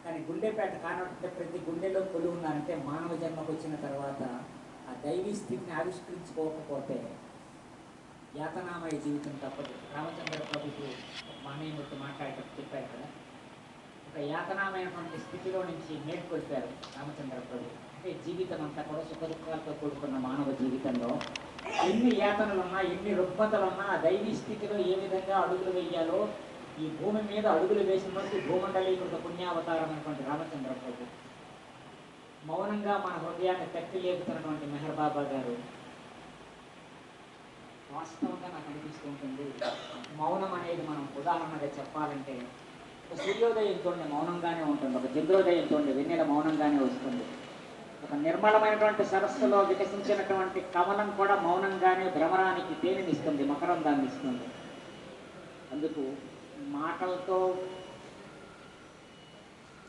కానీ గుండెపేట కానట్టే ప్రతి గుండెలో కొలువు ఉన్నారంటే మానవ జన్మకు వచ్చిన తర్వాత ఆ దైవీ స్థితిని ఆవిష్కరించుకోకపోతే యాతనామయ జీవితం తప్పదు. రామచంద్ర ప్రభుకు మహనీయమూర్తి మాట్లాడేటప్పుడు చెప్పారు కదా, ఒక యాతనామైనటువంటి స్థితిలో నుంచి మేల్కొల్పారు రామచంద్ర ప్రభు. అంటే జీవితం అంతా కూడా సుఖదుఖాలతో కూడుకున్న మానవ జీవితంలో ఎన్ని యాతనలున్నా ఎన్ని రుగ్మతలున్నా ఆ దైవీ స్థితిలో ఏ విధంగా అడుగులు వేయాలో ఈ భూమి మీద అడుగులు వేసినటువంటి భూమండలీకృత పుణ్యావతారం అనేటువంటి రామచంద్ర ప్రభు మౌనంగా మన హృదయాన్ని తట్టి లేపుతున్నటువంటి మెహర్ బాబా గారు వాస్తవంగా నాకు అనిపిస్తూ ఉంటుంది. మౌనం అనేది మనం ఉదాహరణగా చెప్పాలంటే ఒక సూర్యోదయం చూడండి మౌనంగానే ఉంటుంది, ఒక చంద్రోదయం చూడండి వెన్నెల మౌనంగానే వస్తుంది, ఒక నిర్మలమైనటువంటి సరస్సులో వికసించినటువంటి కమలం కూడా మౌనంగానే భ్రమరానికి తేనెనిస్తుంది, మకరందాన్ని ఇస్తుంది. అందుకు మాటలతో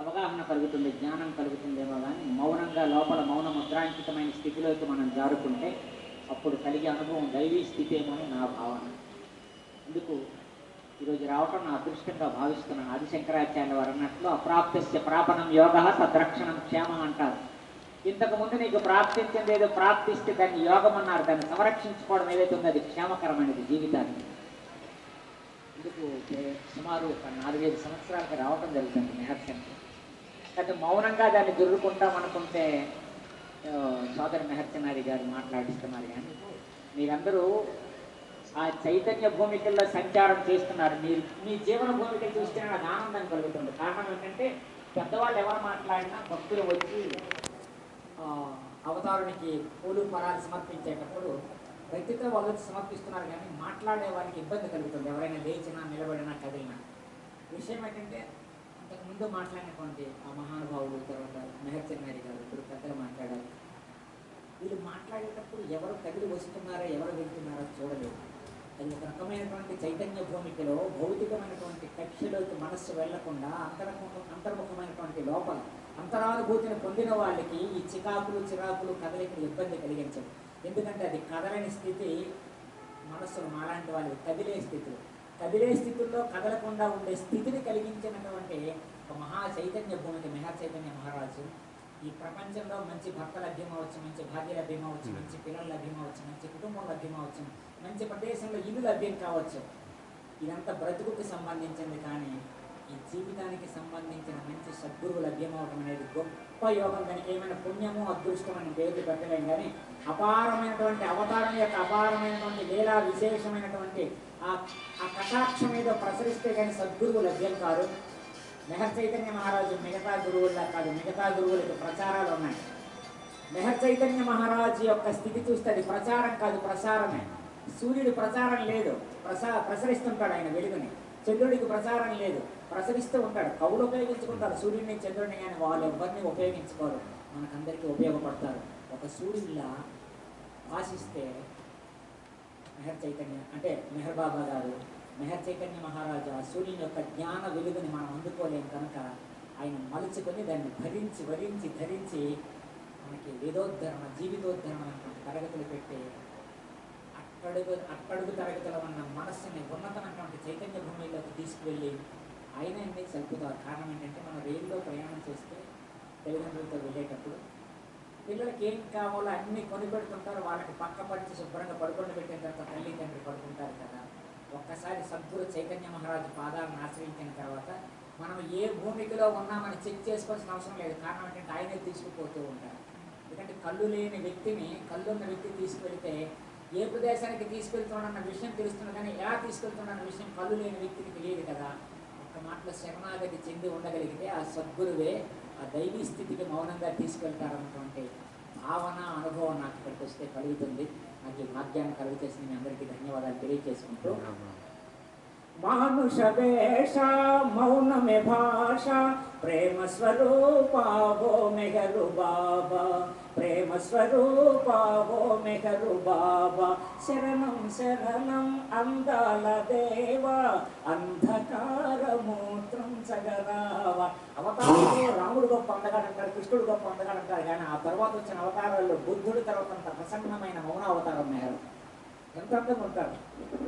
అవగాహన కలుగుతుంది, జ్ఞానం కలుగుతుందేమో కానీ మౌనంగా లోపల మౌన ముద్రాంకితమైన స్థితిలోకి మనం జారుకుంటే అప్పుడు కలిగే అనుభవం దైవీ స్థితి ఏమో అని నా భావన. అందుకు ఈరోజు రావటం నా అదృష్టంగా భావిస్తున్నాను. ఆదిశంకరాచార్య వారు అన్నట్లు అప్రాప్తస్య ప్రాపణం యోగ తద్రక్షణం క్షేమ అంటారు. ఇంతకుముందు నీకు ప్రాప్తించింది ఏదో ప్రాప్తిస్తే దాన్ని యోగం అన్నారు, దాన్ని సంరక్షించుకోవడం ఏదైతే ఉందో అది క్షేమకరమైనది జీవితానికి. అందుకు సుమారు ఒక 4-5 సంవత్సరాలకి రావటం జరుగుతుంది మెహర్చంద్ర. అయితే మౌనంగా దాన్ని దొరుకుంటాం అనుకుంటే సోదరి మెహర్చనారి గారు మాట్లాడిస్తున్నారు. కానీ మీరందరూ ఆ చైతన్య భూమికల్లో సంచారం చేస్తున్నారు. మీరు మీ జీవన భూమికలు చూస్తే నాకు ఆనందం కలుగుతుంది. కారణం ఏంటంటే పెద్దవాళ్ళు ఎవరు మాట్లాడినా భక్తులు వచ్చి అవతారునికి పూలు ఫలాలు సమర్పించేటప్పుడు వ్యక్తితో వాళ్ళు సమర్పిస్తున్నారు, కానీ మాట్లాడే వారికి ఇబ్బంది కలుగుతుంది. ఎవరైనా లేచినా నిలబడినా కదిలినా. విషయం ఏంటంటే అంతకుముందు మాట్లాడినటువంటి ఆ మహానుభావులు తర్వాత మెహర్చనారి గారు ఇప్పుడు పెద్దలు మాట్లాడారు. వీళ్ళు మాట్లాడేటప్పుడు ఎవరు కదిలి వస్తున్నారో ఎవరు వెళ్తున్నారో చూడలేదు. అది ఒక రకమైనటువంటి చైతన్య భూమికలో భౌతికమైనటువంటి కక్షలోకి మనస్సు వెళ్లకుండా అంతర్ముఖమైనటువంటి లోపల అంతరానుభూతిని పొందిన వాళ్ళకి ఈ చిరాకులు కదలికలు ఇబ్బంది కలిగించవు. ఎందుకంటే అది కదలని స్థితి మనస్సును మాలాంటి వాళ్ళు కదిలే స్థితుల్లో కదలకుండా ఉండే స్థితిని కలిగించినటువంటి ఒక మహా చైతన్య భూమికి మెహర్ చైతన్య మహారాజు ఈ ప్రపంచంలో మంచి భర్త లభ్యం అవ్వచ్చు, మంచి భాగ్య లభ్యం అవ్వచ్చు, మంచి పిల్లలు లభ్యం అవ్వచ్చు, మంచి కుటుంబం లభ్యం అవ్వచ్చు, మంచి ప్రదేశంలో ఇల్లు లభ్యం కావచ్చు. ఇదంతా బ్రతుకుకి సంబంధించింది. కానీ ఈ జీవితానికి సంబంధించిన మంచి సద్గురువు లభ్యం అవడం అనేది గొప్ప యోగం. దానికి ఏమైనా పుణ్యము అదృష్టం అని పేర్లు పెట్టలేం, కానీ అపారమైనటువంటి అవతారం యొక్క అపారమైనటువంటి లీలా విశేషమైనటువంటి ఆ కటాక్షం మీద ప్రసరిస్తే కానీ సద్గురువు లభ్యం కాదు. మెహర్ చైతన్య మహారాజు మిగతా గురువుల్లా కాదు, మిగతా గురువులకు ప్రచారాలు ఉన్నాయి. మెహర్ చైతన్య మహారాజు యొక్క స్థితి చూస్తే అది ప్రచారం కాదు, ప్రసారమే. సూర్యుడు ప్రచారం లేదు, ప్రసరిస్తుంటాడు ఆయన వెలుగుని. చంద్రుడికి ప్రచారం లేదు, ప్రసరిస్తూ ఉంటాడు. కవులు ఉపయోగించుకుంటారు సూర్యుడిని చంద్రుడిని, కానీ వాళ్ళు ఎవరిని ఉపయోగించుకోరు, మనకందరికీ ఉపయోగపడతారు. ఒక సూర్యుడిలా ఆశిస్తే మెహర్ చైతన్య అంటే మెహర్ బాబా గారు మెహర్ చైతన్య మహారాజు ఆ సూర్యుని యొక్క జ్ఞాన వెలుగుని మనం అందుకోలేం కనుక ఆయన మలుచుకొని దాన్ని వరించి ధరించి మనకి వేదోద్ధరణ జీవితోద్ధరణ అన్నటువంటి తరగతులు పెట్టి అట్టడుగు తరగతుల ఉన్న మనస్సుని ఉన్నతమైనటువంటి చైతన్య భూమిలోకి తీసుకువెళ్ళి ఆయన ఎన్ని చల్పుతారు. కారణం ఏంటంటే మనం రైల్లో ప్రయాణం చేస్తే తల్లిదండ్రులతో వెళ్ళేటప్పుడు పిల్లలకి ఏం కావాలో అన్నీ కొనిపెడుతుంటారు. వాళ్ళకి పక్క పడిచి శుభ్రంగా పడుకొని పెట్టిన తర్వాత తల్లి తండ్రి పడుకుంటారు కదా. ఒక్కసారి సద్గురు చైతన్య మహారాజు పాదాలను ఆశ్రయించిన తర్వాత మనం ఏ భూమికలో ఉన్నామని చెక్ చేసుకోవాల్సిన అవసరం లేదు. కారణం ఏంటంటే ఆయనే తీసుకుపోతూ ఉంటారు. ఎందుకంటే కళ్ళు లేని వ్యక్తిని కళ్ళున్న వ్యక్తి తీసుకువెళితే ఏ ప్రదేశానికి తీసుకెళ్తున్నాడన్న విషయం తెలుస్తుంది, కానీ ఎలా తీసుకెళ్తున్నాడన్న విషయం కళ్ళు లేని వ్యక్తికి తెలియదు కదా. ఒక్క మాటలో శరణాగతి చెంది ఉండగలిగితే ఆ సద్గురువే ఆ దైవీ స్థితికి మౌనంగా తీసుకెళ్తారన్నటువంటి భావన అనుభవం నాకు ఇక్కడికి వస్తే కలుగుతుంది. నాకు ఈ భాగ్యాన్ని కలుగచేసి మీ అందరికీ ధన్యవాదాలు తెలియజేసుకుంటూ మహానుషవేష మౌనమే భాష ప్రేమ స్వరూప ఓ మెహరు బాబా ప్రేమ స్వరూప ఓ మెహరు బాబా శరణం శరణం అందాల దేవా అంధకారమూత్రం సగరావ. అవతారంలో రాముడు గొప్ప అందగాడంటారు, కృష్ణుడు గొప్ప అందగాడంటారు, కానీ ఆ తర్వాత వచ్చిన అవతారాల్లో బుద్ధుడి తర్వాత అంత ప్రసన్నమైన మౌన అవతారం మెహరు. ఎంత అందంగా ఉంటారు.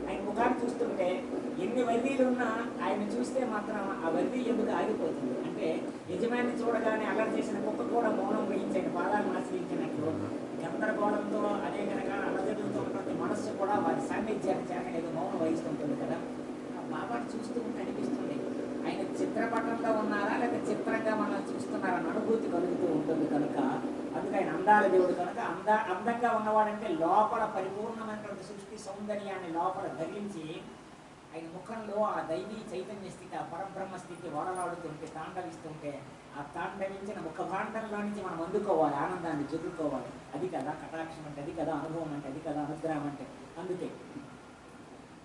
ఆయన ముఖాన్ని చూస్తుంటే ఎన్ని వర్రీలు ఉన్నా ఆయన చూస్తే మాత్రం ఆ వర్రీ ఎందుకు ఆగిపోతుంది అంటే, యజమాని చూడగానే అల్లరి చేసిన కుక్క కూడా మౌనం వహించండి పాదాలను ఆశ్రయించినట్లు గందరగోళంతో అనేక రకాల అల్లజడులతో ఉన్నటువంటి మనస్సు కూడా వారి సాన్నిధ్యాన్ని చేరలేదు, మౌనం వహిస్తుంటుంది కదా. ఆ బాబాని చూస్తూ ఉంటే అనిపిస్తుంది ఆయన చిత్రపటంలో ఉన్నారా లేదా చిత్రంగా మనం చూస్తున్నారన్న అనుభూతి కలుగుతూ ఉంటుంది. కనుక అందుకే ఆయన అందాల దేవుడు కనుక అందంగా ఉన్నవాడంటే లోపల పరిపూర్ణమైనటువంటి సృష్టి సౌందర్యాన్ని లోపల ధరించి ఆయన ముఖంలో ఆ దైవీ చైతన్య స్థితి, ఆ పరబ్రహ్మ స్థితి ఓడలాడుతుంటే తాండవిస్తుంటే ఆ తాండవించిన ముఖభాండంలో నుంచి మనం అందుకోవాలి, ఆనందాన్ని జరుపుకోవాలి. అది కదా కటాక్షం అంటే, అది కదా అనుభవం అంటే, అది కదా అనుగ్రహం అంటే. అందుకే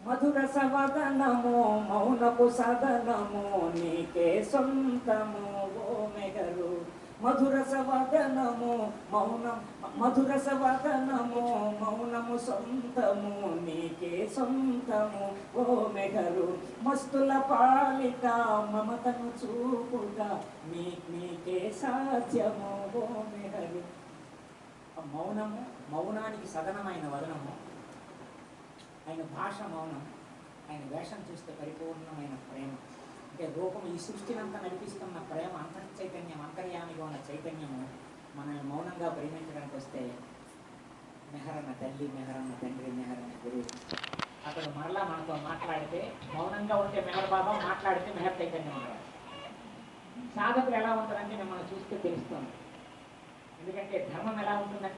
మధుర సవదనము మౌనపు సదనము నీకే సొంతము ఓ మెహరు. మధుర సవదనము మధుర సవదనము మౌనము సొంతము నీకే సొంతము ఓ మెహరు. మస్తుల పాలిట మమతను చూపుగా నీకే సాధ్యము ఓ మెహరు. మౌనము, మౌనానికి సదనమైన వదనము, ఆయన భాష మౌనం, ఆయన వేషం చూస్తే పరిపూర్ణమైన ప్రేమ. అంటే రూపం ఈ సృష్టినంతా నడిపిస్తున్న ప్రేమ, అంతర్చైతన్యం, అంతర్యామిగా ఉన్న చైతన్యము మనల్ని మౌనంగా పరిగణించడానికి వస్తే మెహరన్న తల్లి, మెహరన్న తండ్రి, మెహరన్న గురువు అతడు మరలా మనతో మాట్లాడితే మౌనంగా ఉంటే మెహర్ బాబా, మాట్లాడితే మెహర్ చైతన్యం ఉంటారు. సాధకులు ఎలా ఉంటారంటే మిమ్మల్ని చూస్తే తెలుస్తుంది. ఎందుకంటే ధర్మం ఎలా ఉంటుందంటే